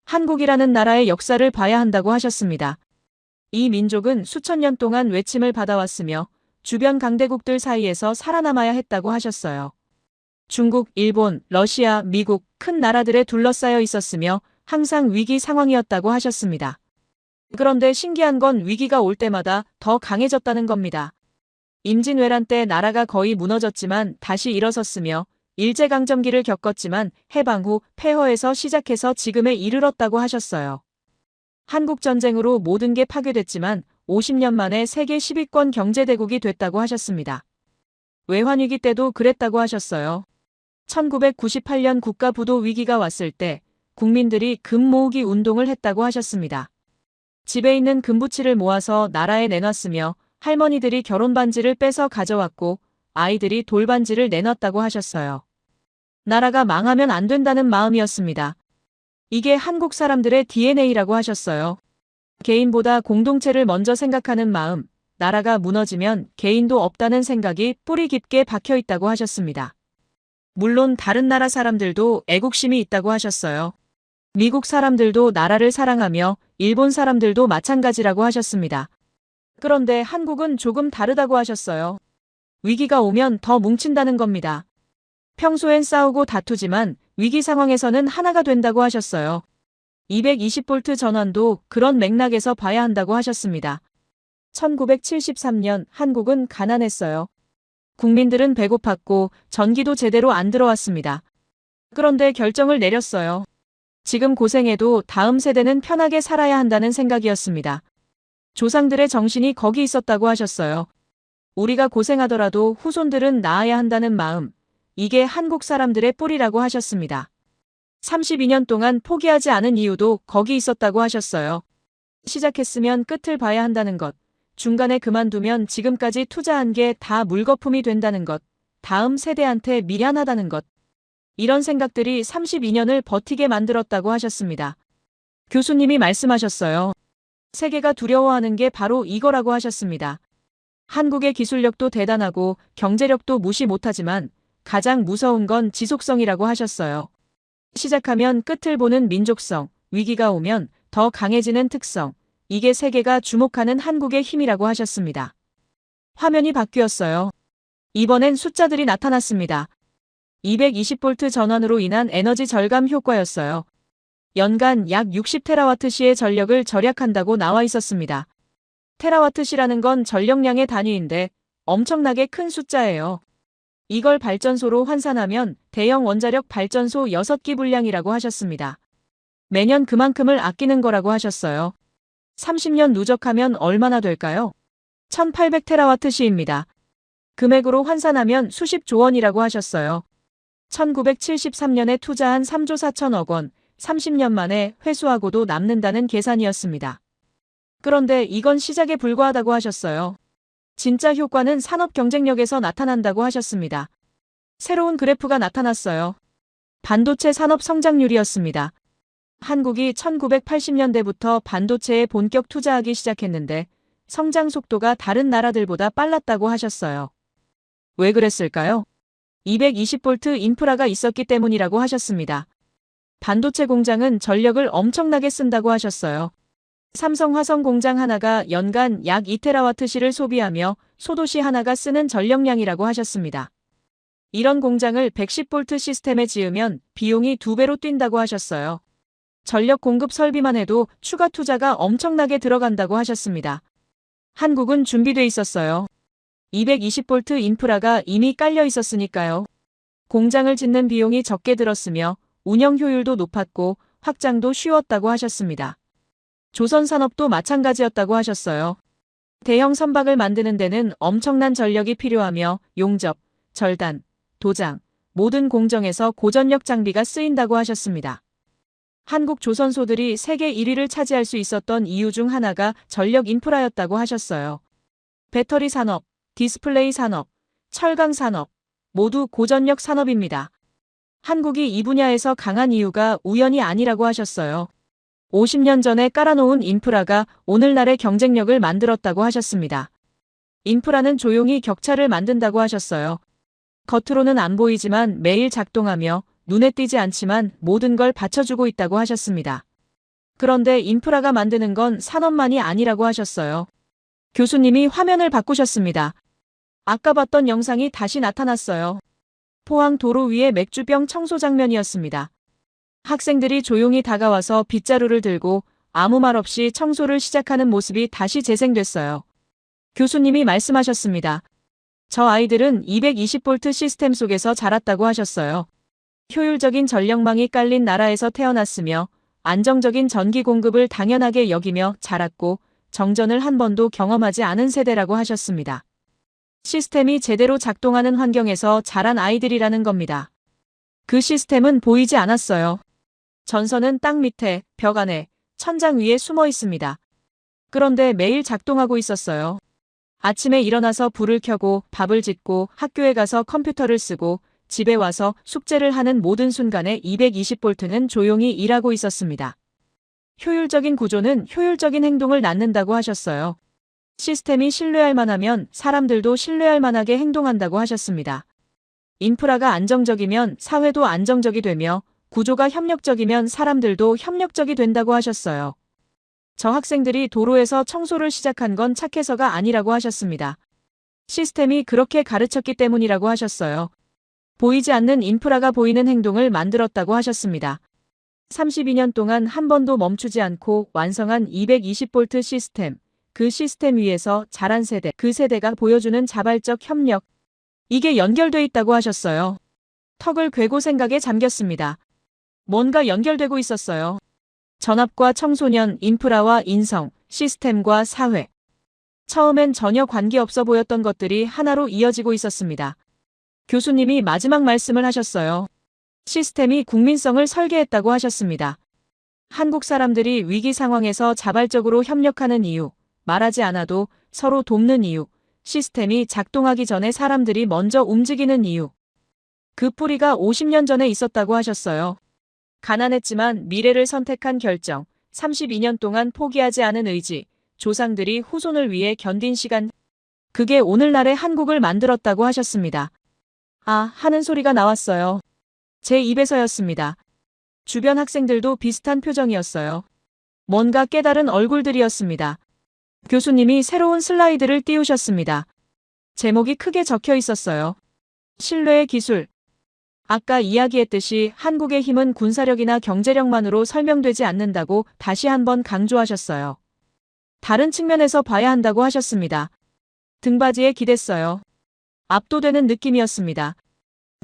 한국이라는 나라의 역사를 봐야 한다고 하셨습니다. 이 민족은 수천 년 동안 외침을 받아왔으며 주변 강대국들 사이에서 살아남아야 했다고 하셨어요. 중국, 일본, 러시아, 미국 큰 나라들에 둘러싸여 있었으며 항상 위기 상황이었다고 하셨습니다. 그런데 신기한 건 위기가 올 때마다 더 강해졌다는 겁니다. 임진왜란 때 나라가 거의 무너졌지만 다시 일어섰으며 일제강점기를 겪었지만 해방 후 폐허에서 시작해서 지금에 이르렀다고 하셨어요. 한국전쟁으로 모든 게 파괴됐지만 50년 만에 세계 10위권 경제대국이 됐다고 하셨습니다. 외환위기 때도 그랬다고 하셨어요. 1998년 국가부도 위기가 왔을 때 국민들이 금 모으기 운동을 했다고 하셨습니다. 집에 있는 금부치를 모아서 나라에 내놨으며 할머니들이 결혼 반지를 뺏어 가져왔고 아이들이 돌반지를 내놨다고 하셨어요. 나라가 망하면 안 된다는 마음이었습니다. 이게 한국 사람들의 DNA라고 하셨어요. 개인보다 공동체를 먼저 생각하는 마음, 나라가 무너지면 개인도 없다는 생각이 뿌리 깊게 박혀 있다고 하셨습니다. 물론 다른 나라 사람들도 애국심이 있다고 하셨어요. 미국 사람들도 나라를 사랑하며 일본 사람들도 마찬가지라고 하셨습니다. 그런데 한국은 조금 다르다고 하셨어요. 위기가 오면 더 뭉친다는 겁니다. 평소엔 싸우고 다투지만 위기 상황에서는 하나가 된다고 하셨어요. 220V 전환도 그런 맥락에서 봐야 한다고 하셨습니다. 1973년 한국은 가난했어요. 국민들은 배고팠고 전기도 제대로 안 들어왔습니다. 그런데 결정을 내렸어요. 지금 고생해도 다음 세대는 편하게 살아야 한다는 생각이었습니다. 조상들의 정신이 거기 있었다고 하셨어요. 우리가 고생하더라도 후손들은 나아야 한다는 마음, 이게 한국 사람들의 뿌리라고 하셨습니다. 32년 동안 포기하지 않은 이유도 거기 있었다고 하셨어요. 시작했으면 끝을 봐야 한다는 것, 중간에 그만두면 지금까지 투자한 게 다 물거품이 된다는 것, 다음 세대한테 미안하다는 것, 이런 생각들이 32년을 버티게 만들었다고 하셨습니다. 교수님이 말씀하셨어요. 세계가 두려워하는 게 바로 이거라고 하셨습니다. 한국의 기술력도 대단하고 경제력도 무시 못하지만 가장 무서운 건 지속성이라고 하셨어요. 시작하면 끝을 보는 민족성, 위기가 오면 더 강해지는 특성, 이게 세계가 주목하는 한국의 힘이라고 하셨습니다. 화면이 바뀌었어요. 이번엔 숫자들이 나타났습니다. 220V 전환으로 인한 에너지 절감 효과였어요. 연간 약 60TWh의 전력을 절약한다고 나와 있었습니다. 테라와트시라는 건 전력량의 단위인데 엄청나게 큰 숫자예요. 이걸 발전소로 환산하면 대형 원자력 발전소 6기 분량이라고 하셨습니다. 매년 그만큼을 아끼는 거라고 하셨어요. 30년 누적하면 얼마나 될까요? 1800TWh입니다. 금액으로 환산하면 수십조 원이라고 하셨어요. 1973년에 투자한 3조 4천억 원, 30년 만에 회수하고도 남는다는 계산이었습니다. 그런데 이건 시작에 불과하다고 하셨어요. 진짜 효과는 산업 경쟁력에서 나타난다고 하셨습니다. 새로운 그래프가 나타났어요. 반도체 산업 성장률이었습니다. 한국이 1980년대부터 반도체에 본격 투자하기 시작했는데 성장 속도가 다른 나라들보다 빨랐다고 하셨어요. 왜 그랬을까요? 220V 인프라가 있었기 때문이라고 하셨습니다. 반도체 공장은 전력을 엄청나게 쓴다고 하셨어요. 삼성 화성 공장 하나가 연간 약 2TWh를 소비하며 소도시 하나가 쓰는 전력량이라고 하셨습니다. 이런 공장을 110V 시스템에 지으면 비용이 2배로 뛴다고 하셨어요. 전력 공급 설비만 해도 추가 투자가 엄청나게 들어간다고 하셨습니다. 한국은 준비돼 있었어요. 220V 인프라가 이미 깔려 있었으니까요. 공장을 짓는 비용이 적게 들었으며 운영 효율도 높았고 확장도 쉬웠다고 하셨습니다. 조선산업도 마찬가지였다고 하셨어요. 대형 선박을 만드는 데는 엄청난 전력이 필요하며 용접, 절단, 도장, 모든 공정에서 고전력 장비가 쓰인다고 하셨습니다. 한국 조선소들이 세계 1위를 차지할 수 있었던 이유 중 하나가 전력 인프라였다고 하셨어요. 배터리 산업, 디스플레이 산업, 철강 산업, 모두 고전력 산업입니다. 한국이 이 분야에서 강한 이유가 우연이 아니라고 하셨어요. 50년 전에 깔아놓은 인프라가 오늘날의 경쟁력을 만들었다고 하셨습니다. 인프라는 조용히 격차를 만든다고 하셨어요. 겉으로는 안 보이지만 매일 작동하며 눈에 띄지 않지만 모든 걸 받쳐주고 있다고 하셨습니다. 그런데 인프라가 만드는 건 산업만이 아니라고 하셨어요. 교수님이 화면을 바꾸셨습니다. 아까 봤던 영상이 다시 나타났어요. 포항 도로 위의 맥주병 청소 장면이었습니다. 학생들이 조용히 다가와서 빗자루를 들고 아무 말 없이 청소를 시작하는 모습이 다시 재생됐어요. 교수님이 말씀하셨습니다. 저 아이들은 220V 시스템 속에서 자랐다고 하셨어요. 효율적인 전력망이 깔린 나라에서 태어났으며 안정적인 전기 공급을 당연하게 여기며 자랐고 정전을 한 번도 경험하지 않은 세대라고 하셨습니다. 시스템이 제대로 작동하는 환경에서 자란 아이들이라는 겁니다. 그 시스템은 보이지 않았어요. 전선은 땅 밑에, 벽 안에, 천장 위에 숨어 있습니다. 그런데 매일 작동하고 있었어요. 아침에 일어나서 불을 켜고 밥을 짓고 학교에 가서 컴퓨터를 쓰고 집에 와서 숙제를 하는 모든 순간에 220V는 조용히 일하고 있었습니다. 효율적인 구조는 효율적인 행동을 낳는다고 하셨어요. 시스템이 신뢰할 만하면 사람들도 신뢰할 만하게 행동한다고 하셨습니다. 인프라가 안정적이면 사회도 안정적이 되며 구조가 협력적이면 사람들도 협력적이 된다고 하셨어요. 저 학생들이 도로에서 청소를 시작한 건 착해서가 아니라고 하셨습니다. 시스템이 그렇게 가르쳤기 때문이라고 하셨어요. 보이지 않는 인프라가 보이는 행동을 만들었다고 하셨습니다. 32년 동안 한 번도 멈추지 않고 완성한 220V 시스템, 그 시스템 위에서 자란 세대, 그 세대가 보여주는 자발적 협력, 이게 연결돼 있다고 하셨어요. 턱을 괴고 생각에 잠겼습니다. 뭔가 연결되고 있었어요. 전압과 청소년, 인프라와 인성, 시스템과 사회. 처음엔 전혀 관계없어 보였던 것들이 하나로 이어지고 있었습니다. 교수님이 마지막 말씀을 하셨어요. 시스템이 국민성을 설계했다고 하셨습니다. 한국 사람들이 위기 상황에서 자발적으로 협력하는 이유, 말하지 않아도 서로 돕는 이유, 시스템이 작동하기 전에 사람들이 먼저 움직이는 이유. 그 뿌리가 50년 전에 있었다고 하셨어요. 가난했지만 미래를 선택한 결정, 32년 동안 포기하지 않은 의지, 조상들이 후손을 위해 견딘 시간, 그게 오늘날의 한국을 만들었다고 하셨습니다. 아, 하는 소리가 나왔어요. 제 입에서였습니다. 주변 학생들도 비슷한 표정이었어요. 뭔가 깨달은 얼굴들이었습니다. 교수님이 새로운 슬라이드를 띄우셨습니다. 제목이 크게 적혀 있었어요. 신뢰의 기술. 아까 이야기했듯이 한국의 힘은 군사력이나 경제력만으로 설명되지 않는다고 다시 한번 강조하셨어요. 다른 측면에서 봐야 한다고 하셨습니다. 등받이에 기댔어요. 압도되는 느낌이었습니다.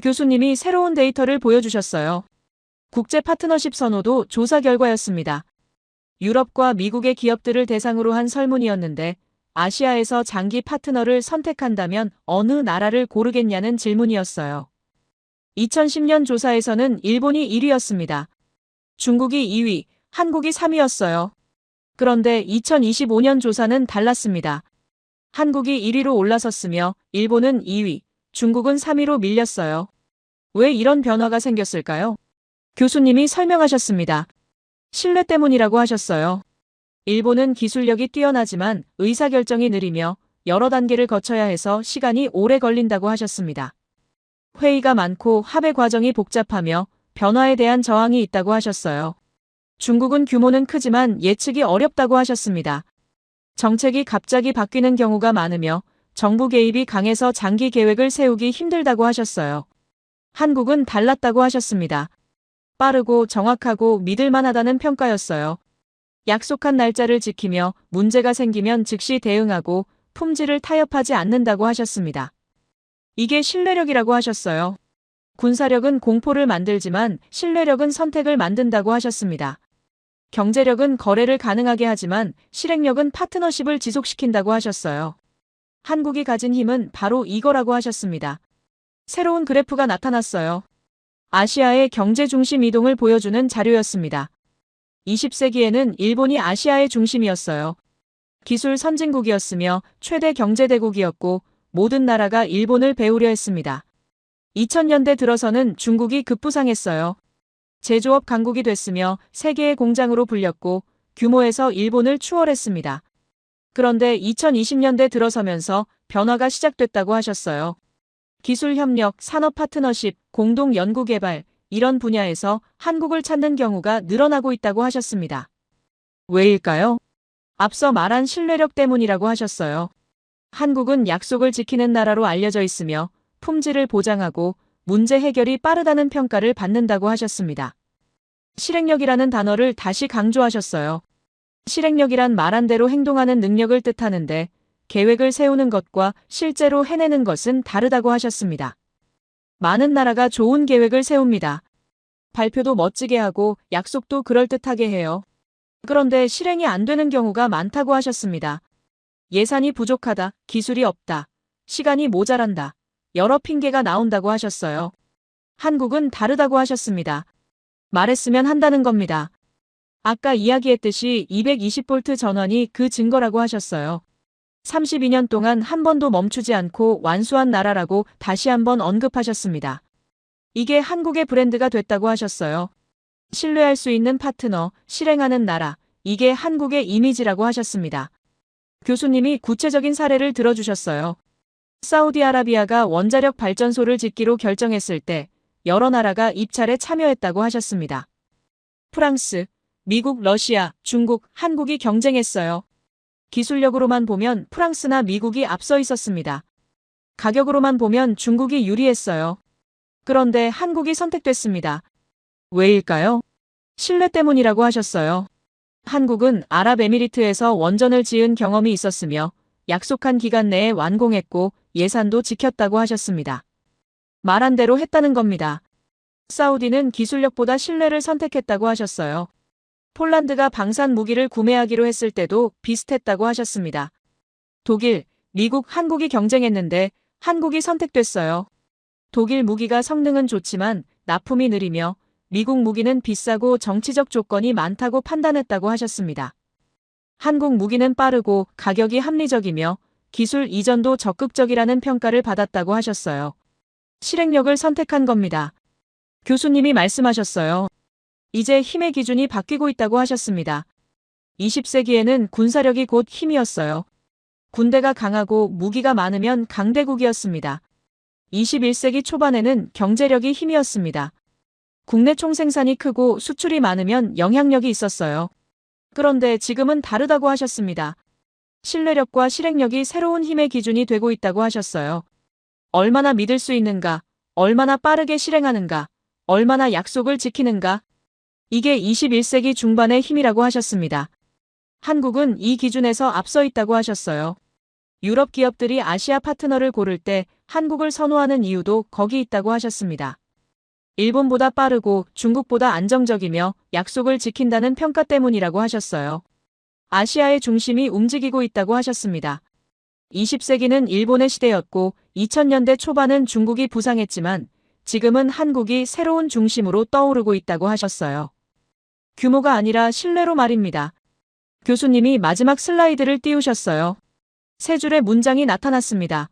교수님이 새로운 데이터를 보여주셨어요. 국제 파트너십 선호도 조사 결과였습니다. 유럽과 미국의 기업들을 대상으로 한 설문이었는데 아시아에서 장기 파트너를 선택한다면 어느 나라를 고르겠냐는 질문이었어요. 2010년 조사에서는 일본이 1위였습니다. 중국이 2위, 한국이 3위였어요. 그런데 2025년 조사는 달랐습니다. 한국이 1위로 올라섰으며 일본은 2위, 중국은 3위로 밀렸어요. 왜 이런 변화가 생겼을까요? 교수님이 설명하셨습니다. 신뢰 때문이라고 하셨어요. 일본은 기술력이 뛰어나지만 의사결정이 느리며 여러 단계를 거쳐야 해서 시간이 오래 걸린다고 하셨습니다. 회의가 많고 합의 과정이 복잡하며 변화에 대한 저항이 있다고 하셨어요. 중국은 규모는 크지만 예측이 어렵다고 하셨습니다. 정책이 갑자기 바뀌는 경우가 많으며 정부 개입이 강해서 장기 계획을 세우기 힘들다고 하셨어요. 한국은 달랐다고 하셨습니다. 빠르고 정확하고 믿을만하다는 평가였어요. 약속한 날짜를 지키며 문제가 생기면 즉시 대응하고 품질을 타협하지 않는다고 하셨습니다. 이게 신뢰력이라고 하셨어요. 군사력은 공포를 만들지만 신뢰력은 선택을 만든다고 하셨습니다. 경제력은 거래를 가능하게 하지만 실행력은 파트너십을 지속시킨다고 하셨어요. 한국이 가진 힘은 바로 이거라고 하셨습니다. 새로운 그래프가 나타났어요. 아시아의 경제 중심 이동을 보여주는 자료였습니다. 20세기에는 일본이 아시아의 중심이었어요. 기술 선진국이었으며 최대 경제대국이었고 모든 나라가 일본을 배우려 했습니다. 2000년대 들어서는 중국이 급부상했어요. 제조업 강국이 됐으며 세계의 공장으로 불렸고 규모에서 일본을 추월했습니다. 그런데 2020년대 들어서면서 변화가 시작됐다고 하셨어요. 기술협력, 산업 파트너십, 공동 연구개발 이런 분야에서 한국을 찾는 경우가 늘어나고 있다고 하셨습니다. 왜일까요? 앞서 말한 신뢰력 때문이라고 하셨어요. 한국은 약속을 지키는 나라로 알려져 있으며 품질을 보장하고 문제 해결이 빠르다는 평가를 받는다고 하셨습니다. 실행력이라는 단어를 다시 강조하셨어요. 실행력이란 말한 대로 행동하는 능력을 뜻하는데 계획을 세우는 것과 실제로 해내는 것은 다르다고 하셨습니다. 많은 나라가 좋은 계획을 세웁니다. 발표도 멋지게 하고 약속도 그럴듯하게 해요. 그런데 실행이 안 되는 경우가 많다고 하셨습니다. 예산이 부족하다, 기술이 없다, 시간이 모자란다, 여러 핑계가 나온다고 하셨어요. 한국은 다르다고 하셨습니다. 말했으면 한다는 겁니다. 아까 이야기했듯이 220V 전원이 그 증거라고 하셨어요. 32년 동안 한 번도 멈추지 않고 완수한 나라라고 다시 한번 언급하셨습니다. 이게 한국의 브랜드가 됐다고 하셨어요. 신뢰할 수 있는 파트너, 실행하는 나라, 이게 한국의 이미지라고 하셨습니다. 교수님이 구체적인 사례를 들어주셨어요. 사우디아라비아가 원자력 발전소를 짓기로 결정했을 때 여러 나라가 입찰에 참여했다고 하셨습니다. 프랑스, 미국, 러시아, 중국, 한국이 경쟁했어요. 기술력으로만 보면 프랑스나 미국이 앞서 있었습니다. 가격으로만 보면 중국이 유리했어요. 그런데 한국이 선택됐습니다. 왜일까요? 신뢰 때문이라고 하셨어요. 한국은 아랍에미리트에서 원전을 지은 경험이 있었으며 약속한 기간 내에 완공했고 예산도 지켰다고 하셨습니다. 말한 대로 했다는 겁니다. 사우디는 기술력보다 신뢰를 선택했다고 하셨어요. 폴란드가 방산 무기를 구매하기로 했을 때도 비슷했다고 하셨습니다. 독일, 미국, 한국이 경쟁했는데 한국이 선택됐어요. 독일 무기가 성능은 좋지만 납품이 느리며 미국 무기는 비싸고 정치적 조건이 많다고 판단했다고 하셨습니다. 한국 무기는 빠르고 가격이 합리적이며 기술 이전도 적극적이라는 평가를 받았다고 하셨어요. 실행력을 선택한 겁니다. 교수님이 말씀하셨어요. 이제 힘의 기준이 바뀌고 있다고 하셨습니다. 20세기에는 군사력이 곧 힘이었어요. 군대가 강하고 무기가 많으면 강대국이었습니다. 21세기 초반에는 경제력이 힘이었습니다. 국내 총생산이 크고 수출이 많으면 영향력이 있었어요. 그런데 지금은 다르다고 하셨습니다. 신뢰력과 실행력이 새로운 힘의 기준이 되고 있다고 하셨어요. 얼마나 믿을 수 있는가, 얼마나 빠르게 실행하는가, 얼마나 약속을 지키는가. 이게 21세기 중반의 힘이라고 하셨습니다. 한국은 이 기준에서 앞서 있다고 하셨어요. 유럽 기업들이 아시아 파트너를 고를 때 한국을 선호하는 이유도 거기 있다고 하셨습니다. 일본보다 빠르고 중국보다 안정적이며 약속을 지킨다는 평가 때문이라고 하셨어요. 아시아의 중심이 움직이고 있다고 하셨습니다. 20세기는 일본의 시대였고 2000년대 초반은 중국이 부상했지만 지금은 한국이 새로운 중심으로 떠오르고 있다고 하셨어요. 규모가 아니라 신뢰로 말입니다. 교수님이 마지막 슬라이드를 띄우셨어요. 세 줄의 문장이 나타났습니다.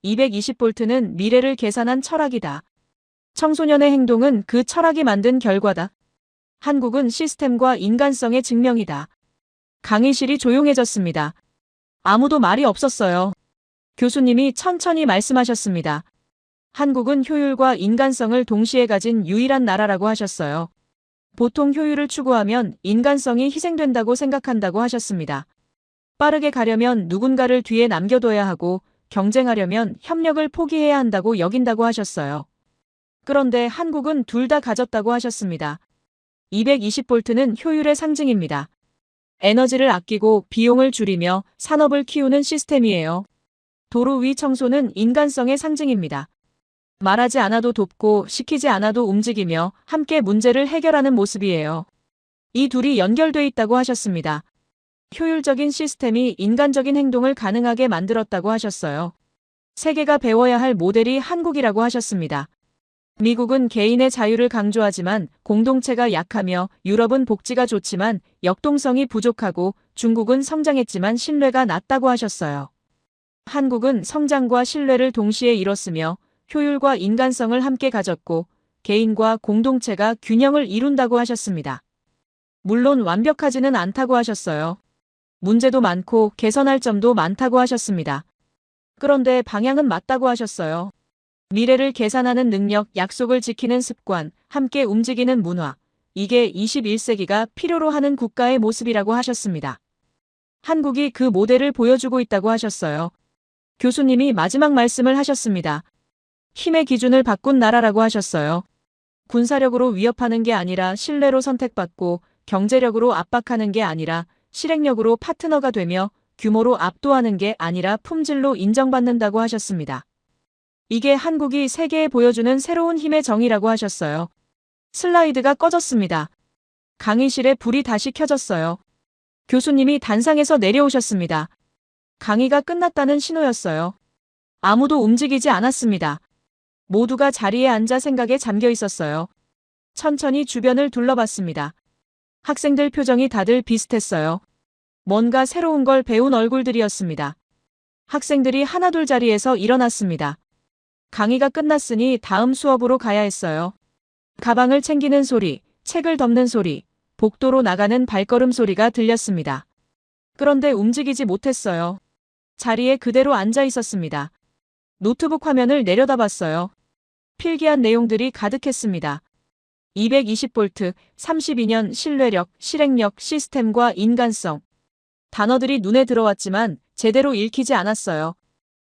220V는 미래를 계산한 철학이다. 청소년의 행동은 그 철학이 만든 결과다. 한국은 시스템과 인간성의 증명이다. 강의실이 조용해졌습니다. 아무도 말이 없었어요. 교수님이 천천히 말씀하셨습니다. 한국은 효율과 인간성을 동시에 가진 유일한 나라라고 하셨어요. 보통 효율을 추구하면 인간성이 희생된다고 생각한다고 하셨습니다. 빠르게 가려면 누군가를 뒤에 남겨둬야 하고 경쟁하려면 협력을 포기해야 한다고 여긴다고 하셨어요. 그런데 한국은 둘 다 가졌다고 하셨습니다. 220V는 효율의 상징입니다. 에너지를 아끼고 비용을 줄이며 산업을 키우는 시스템이에요. 도로 위 청소는 인간성의 상징입니다. 말하지 않아도 돕고 시키지 않아도 움직이며 함께 문제를 해결하는 모습이에요. 이 둘이 연결돼 있다고 하셨습니다. 효율적인 시스템이 인간적인 행동을 가능하게 만들었다고 하셨어요. 세계가 배워야 할 모델이 한국이라고 하셨습니다. 미국은 개인의 자유를 강조하지만 공동체가 약하며 유럽은 복지가 좋지만 역동성이 부족하고 중국은 성장했지만 신뢰가 낮다고 하셨어요. 한국은 성장과 신뢰를 동시에 이뤘으며 효율과 인간성을 함께 가졌고 개인과 공동체가 균형을 이룬다고 하셨습니다. 물론 완벽하지는 않다고 하셨어요. 문제도 많고 개선할 점도 많다고 하셨습니다. 그런데 방향은 맞다고 하셨어요. 미래를 계산하는 능력, 약속을 지키는 습관, 함께 움직이는 문화. 이게 21세기가 필요로 하는 국가의 모습이라고 하셨습니다. 한국이 그 모델을 보여주고 있다고 하셨어요. 교수님이 마지막 말씀을 하셨습니다. 힘의 기준을 바꾼 나라라고 하셨어요. 군사력으로 위협하는 게 아니라 신뢰로 선택받고 경제력으로 압박하는 게 아니라 실행력으로 파트너가 되며 규모로 압도하는 게 아니라 품질로 인정받는다고 하셨습니다. 이게 한국이 세계에 보여주는 새로운 힘의 정의라고 하셨어요. 슬라이드가 꺼졌습니다. 강의실에 불이 다시 켜졌어요. 교수님이 단상에서 내려오셨습니다. 강의가 끝났다는 신호였어요. 아무도 움직이지 않았습니다. 모두가 자리에 앉아 생각에 잠겨 있었어요. 천천히 주변을 둘러봤습니다. 학생들 표정이 다들 비슷했어요. 뭔가 새로운 걸 배운 얼굴들이었습니다. 학생들이 하나둘 자리에서 일어났습니다. 강의가 끝났으니 다음 수업으로 가야 했어요. 가방을 챙기는 소리, 책을 덮는 소리, 복도로 나가는 발걸음 소리가 들렸습니다. 그런데 움직이지 못했어요. 자리에 그대로 앉아 있었습니다. 노트북 화면을 내려다봤어요. 필기한 내용들이 가득했습니다. 220V, 32년 신뢰력, 실행력, 시스템과 인간성. 단어들이 눈에 들어왔지만 제대로 읽히지 않았어요.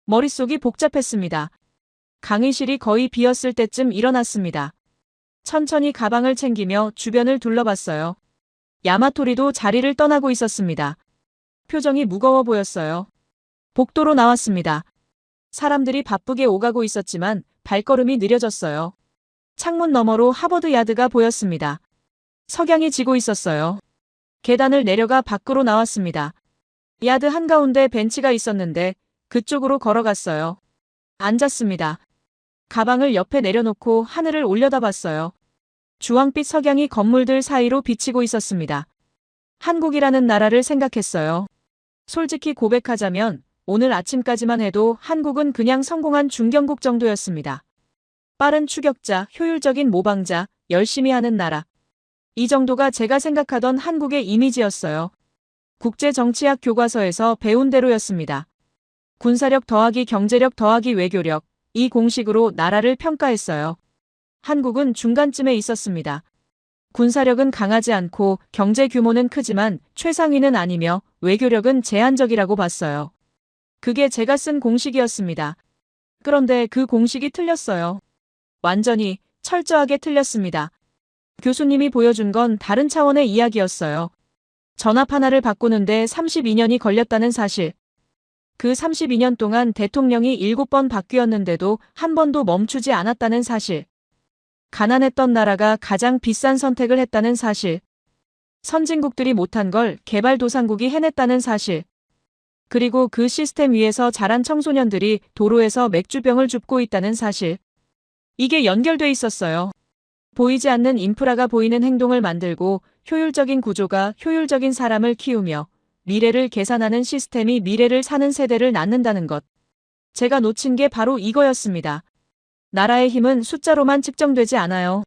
머릿속이 복잡했습니다. 강의실이 거의 비었을 때쯤 일어났습니다. 천천히 가방을 챙기며 주변을 둘러봤어요. 야마토리도 자리를 떠나고 있었습니다. 표정이 무거워 보였어요. 복도로 나왔습니다. 사람들이 바쁘게 오가고 있었지만 발걸음이 느려졌어요. 창문 너머로 하버드 야드가 보였습니다. 석양이 지고 있었어요. 계단을 내려가 밖으로 나왔습니다. 야드 한가운데 벤치가 있었는데 그쪽으로 걸어갔어요. 앉았습니다. 가방을 옆에 내려놓고 하늘을 올려다봤어요. 주황빛 석양이 건물들 사이로 비치고 있었습니다. 한국이라는 나라를 생각했어요. 솔직히 고백하자면 오늘 아침까지만 해도 한국은 그냥 성공한 중견국 정도였습니다. 빠른 추격자, 효율적인 모방자, 열심히 하는 나라. 이 정도가 제가 생각하던 한국의 이미지였어요. 국제정치학 교과서에서 배운 대로였습니다. 군사력 더하기 경제력 더하기 외교력, 이 공식으로 나라를 평가했어요. 한국은 중간쯤에 있었습니다. 군사력은 강하지 않고 경제 규모는 크지만 최상위는 아니며 외교력은 제한적이라고 봤어요. 그게 제가 쓴 공식이었습니다. 그런데 그 공식이 틀렸어요. 완전히 철저하게 틀렸습니다. 교수님이 보여준 건 다른 차원의 이야기였어요. 전압 하나를 바꾸는데 32년이 걸렸다는 사실. 그 32년 동안 대통령이 7번 바뀌었는데도 한 번도 멈추지 않았다는 사실. 가난했던 나라가 가장 비싼 선택을 했다는 사실. 선진국들이 못한 걸 개발도상국이 해냈다는 사실. 그리고 그 시스템 위에서 자란 청소년들이 도로에서 맥주병을 줍고 있다는 사실. 이게 연결돼 있었어요. 보이지 않는 인프라가 보이는 행동을 만들고 효율적인 구조가 효율적인 사람을 키우며 미래를 계산하는 시스템이 미래를 사는 세대를 낳는다는 것. 제가 놓친 게 바로 이거였습니다. 나라의 힘은 숫자로만 측정되지 않아요.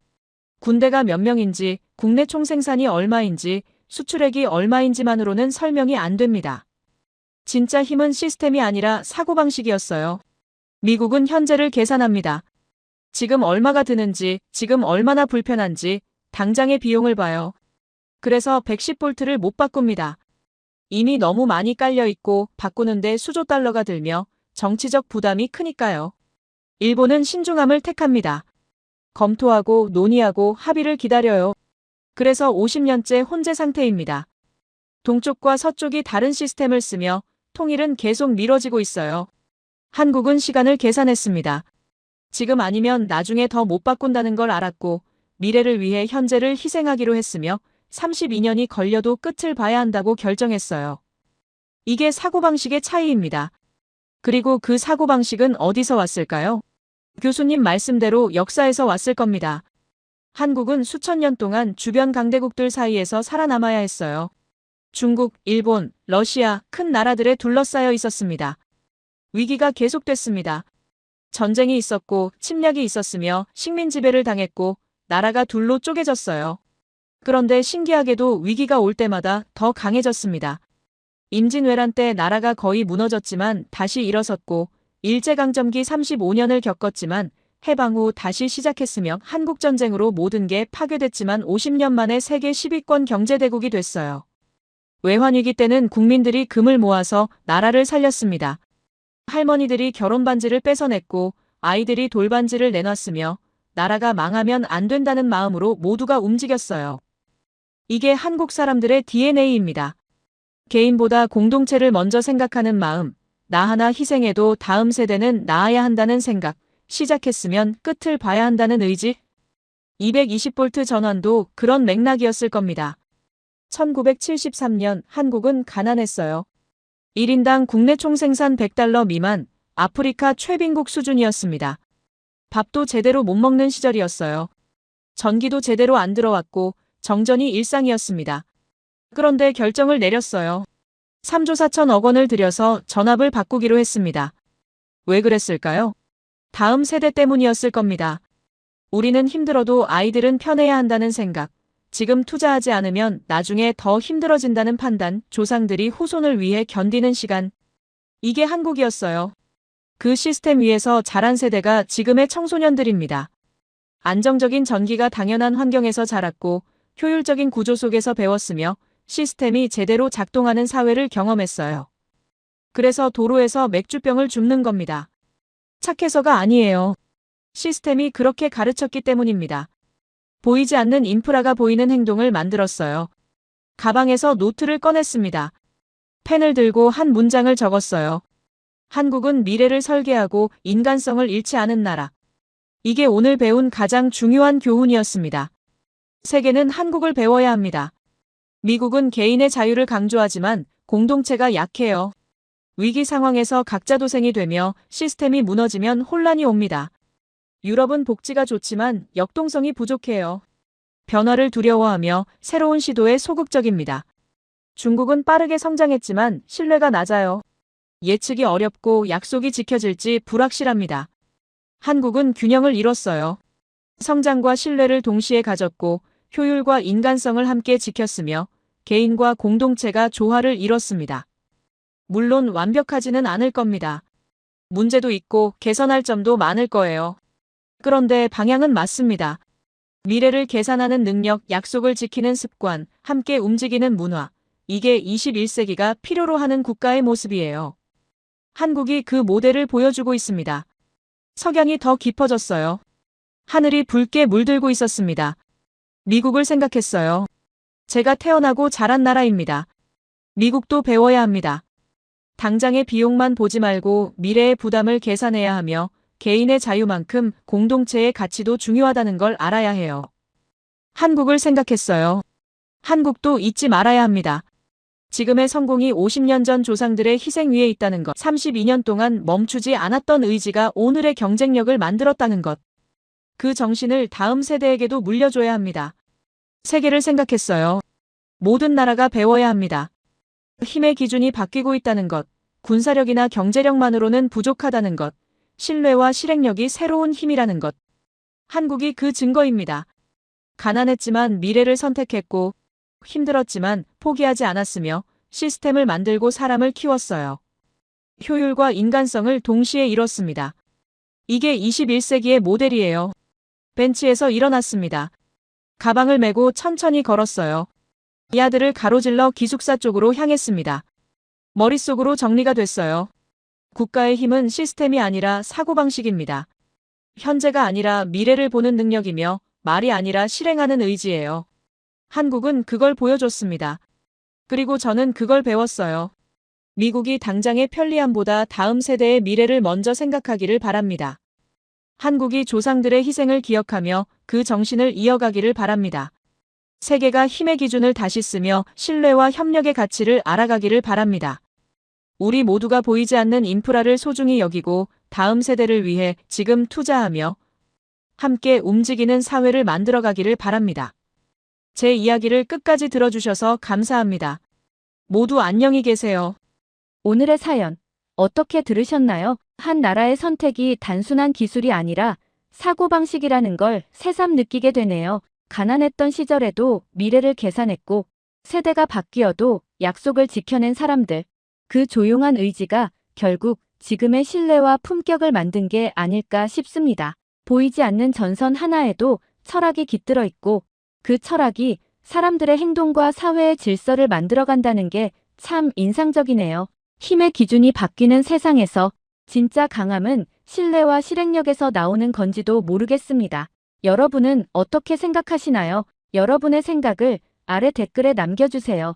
군대가 몇 명인지, 국내 총생산이 얼마인지, 수출액이 얼마인지만으로는 설명이 안 됩니다. 진짜 힘은 시스템이 아니라 사고방식이었어요. 미국은 현재를 계산합니다. 지금 얼마가 드는지, 지금 얼마나 불편한지, 당장의 비용을 봐요. 그래서 110V를 못 바꿉니다. 이미 너무 많이 깔려있고 바꾸는데 수조 달러가 들며 정치적 부담이 크니까요. 일본은 신중함을 택합니다. 검토하고 논의하고 합의를 기다려요. 그래서 50년째 혼재 상태입니다. 동쪽과 서쪽이 다른 시스템을 쓰며 통일은 계속 미뤄지고 있어요. 한국은 시간을 계산했습니다. 지금 아니면 나중에 더 못 바꾼다는 걸 알았고 미래를 위해 현재를 희생하기로 했으며 32년이 걸려도 끝을 봐야 한다고 결정했어요. 이게 사고방식의 차이입니다. 그리고 그 사고방식은 어디서 왔을까요? 교수님 말씀대로 역사에서 왔을 겁니다. 한국은 수천 년 동안 주변 강대국들 사이에서 살아남아야 했어요. 중국, 일본, 러시아, 큰 나라들에 둘러싸여 있었습니다. 위기가 계속됐습니다. 전쟁이 있었고 침략이 있었으며 식민 지배를 당했고 나라가 둘로 쪼개졌어요. 그런데 신기하게도 위기가 올 때마다 더 강해졌습니다. 임진왜란 때 나라가 거의 무너졌지만 다시 일어섰고 일제강점기 35년을 겪었지만 해방 후 다시 시작했으며 한국전쟁으로 모든 게 파괴됐지만 50년 만에 세계 10위권 경제대국이 됐어요. 외환위기 때는 국민들이 금을 모아서 나라를 살렸습니다. 할머니들이 결혼 반지를 뺏어냈고 아이들이 돌반지를 내놨으며 나라가 망하면 안 된다는 마음으로 모두가 움직였어요. 이게 한국 사람들의 DNA입니다. 개인보다 공동체를 먼저 생각하는 마음, 나 하나 희생해도 다음 세대는 나아야 한다는 생각, 시작했으면 끝을 봐야 한다는 의지. 220V 전환도 그런 맥락이었을 겁니다. 1973년 한국은 가난했어요. 1인당 국내 총생산 $100 미만, 아프리카 최빈국 수준이었습니다. 밥도 제대로 못 먹는 시절이었어요. 전기도 제대로 안 들어왔고 정전이 일상이었습니다. 그런데 결정을 내렸어요. 3조 4천억 원을 들여서 전압을 바꾸기로 했습니다. 왜 그랬을까요? 다음 세대 때문이었을 겁니다. 우리는 힘들어도 아이들은 편해야 한다는 생각, 지금 투자하지 않으면 나중에 더 힘들어진다는 판단, 조상들이 후손을 위해 견디는 시간. 이게 한국이었어요. 그 시스템 위에서 자란 세대가 지금의 청소년들입니다. 안정적인 전기가 당연한 환경에서 자랐고 효율적인 구조 속에서 배웠으며 시스템이 제대로 작동하는 사회를 경험했어요. 그래서 도로에서 맥주병을 줍는 겁니다. 착해서가 아니에요. 시스템이 그렇게 가르쳤기 때문입니다. 보이지 않는 인프라가 보이는 행동을 만들었어요. 가방에서 노트를 꺼냈습니다. 펜을 들고 한 문장을 적었어요. 한국은 미래를 설계하고 인간성을 잃지 않은 나라. 이게 오늘 배운 가장 중요한 교훈이었습니다. 세계는 한국을 배워야 합니다. 미국은 개인의 자유를 강조하지만 공동체가 약해요. 위기 상황에서 각자 도생이 되며 시스템이 무너지면 혼란이 옵니다. 유럽은 복지가 좋지만 역동성이 부족해요. 변화를 두려워하며 새로운 시도에 소극적입니다. 중국은 빠르게 성장했지만 신뢰가 낮아요. 예측이 어렵고 약속이 지켜질지 불확실합니다. 한국은 균형을 이뤘어요. 성장과 신뢰를 동시에 가졌고 효율과 인간성을 함께 지켰으며 개인과 공동체가 조화를 이뤘습니다. 물론 완벽하지는 않을 겁니다. 문제도 있고 개선할 점도 많을 거예요. 그런데 방향은 맞습니다. 미래를 계산하는 능력, 약속을 지키는 습관, 함께 움직이는 문화. 이게 21세기가 필요로 하는 국가의 모습이에요. 한국이 그 모델을 보여주고 있습니다. 석양이 더 깊어졌어요. 하늘이 붉게 물들고 있었습니다. 미국을 생각했어요. 제가 태어나고 자란 나라입니다. 미국도 배워야 합니다. 당장의 비용만 보지 말고 미래의 부담을 계산해야 하며 개인의 자유만큼 공동체의 가치도 중요하다는 걸 알아야 해요. 한국을 생각했어요. 한국도 잊지 말아야 합니다. 지금의 성공이 50년 전 조상들의 희생 위에 있다는 것, 32년 동안 멈추지 않았던 의지가 오늘의 경쟁력을 만들었다는 것. 그 정신을 다음 세대에게도 물려줘야 합니다. 세계를 생각했어요. 모든 나라가 배워야 합니다. 힘의 기준이 바뀌고 있다는 것, 군사력이나 경제력만으로는 부족하다는 것, 신뢰와 실행력이 새로운 힘이라는 것. 한국이 그 증거입니다. 가난했지만 미래를 선택했고 힘들었지만 포기하지 않았으며 시스템을 만들고 사람을 키웠어요. 효율과 인간성을 동시에 이뤘습니다. 이게 21세기의 모델이에요. 벤치에서 일어났습니다. 가방을 메고 천천히 걸었어요. 야드를 가로질러 기숙사 쪽으로 향했습니다. 머릿속으로 정리가 됐어요. 국가의 힘은 시스템이 아니라 사고방식입니다. 현재가 아니라 미래를 보는 능력이며 말이 아니라 실행하는 의지예요. 한국은 그걸 보여줬습니다. 그리고 저는 그걸 배웠어요. 미국이 당장의 편리함보다 다음 세대의 미래를 먼저 생각하기를 바랍니다. 한국이 조상들의 희생을 기억하며 그 정신을 이어가기를 바랍니다. 세계가 힘의 기준을 다시 쓰며 신뢰와 협력의 가치를 알아가기를 바랍니다. 우리 모두가 보이지 않는 인프라를 소중히 여기고 다음 세대를 위해 지금 투자하며 함께 움직이는 사회를 만들어가기를 바랍니다. 제 이야기를 끝까지 들어주셔서 감사합니다. 모두 안녕히 계세요. 오늘의 사연 어떻게 들으셨나요? 한 나라의 선택이 단순한 기술이 아니라 사고방식이라는 걸 새삼 느끼게 되네요. 가난했던 시절에도 미래를 계산했고 세대가 바뀌어도 약속을 지켜낸 사람들. 그 조용한 의지가 결국 지금의 신뢰와 품격을 만든 게 아닐까 싶습니다. 보이지 않는 전선 하나에도 철학이 깃들어 있고 그 철학이 사람들의 행동과 사회의 질서를 만들어간다는 게 참 인상적이네요. 힘의 기준이 바뀌는 세상에서 진짜 강함은 신뢰와 실행력에서 나오는 건지도 모르겠습니다. 여러분은 어떻게 생각하시나요? 여러분의 생각을 아래 댓글에 남겨주세요.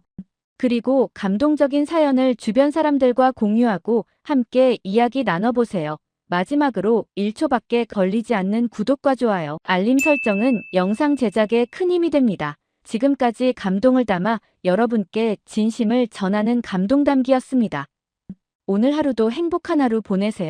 그리고 감동적인 사연을 주변 사람들과 공유하고 함께 이야기 나눠보세요. 마지막으로 1초밖에 걸리지 않는 구독과 좋아요, 알림 설정은 영상 제작에 큰 힘이 됩니다. 지금까지 감동을 담아 여러분께 진심을 전하는 감동담기였습니다. 오늘 하루도 행복한 하루 보내세요.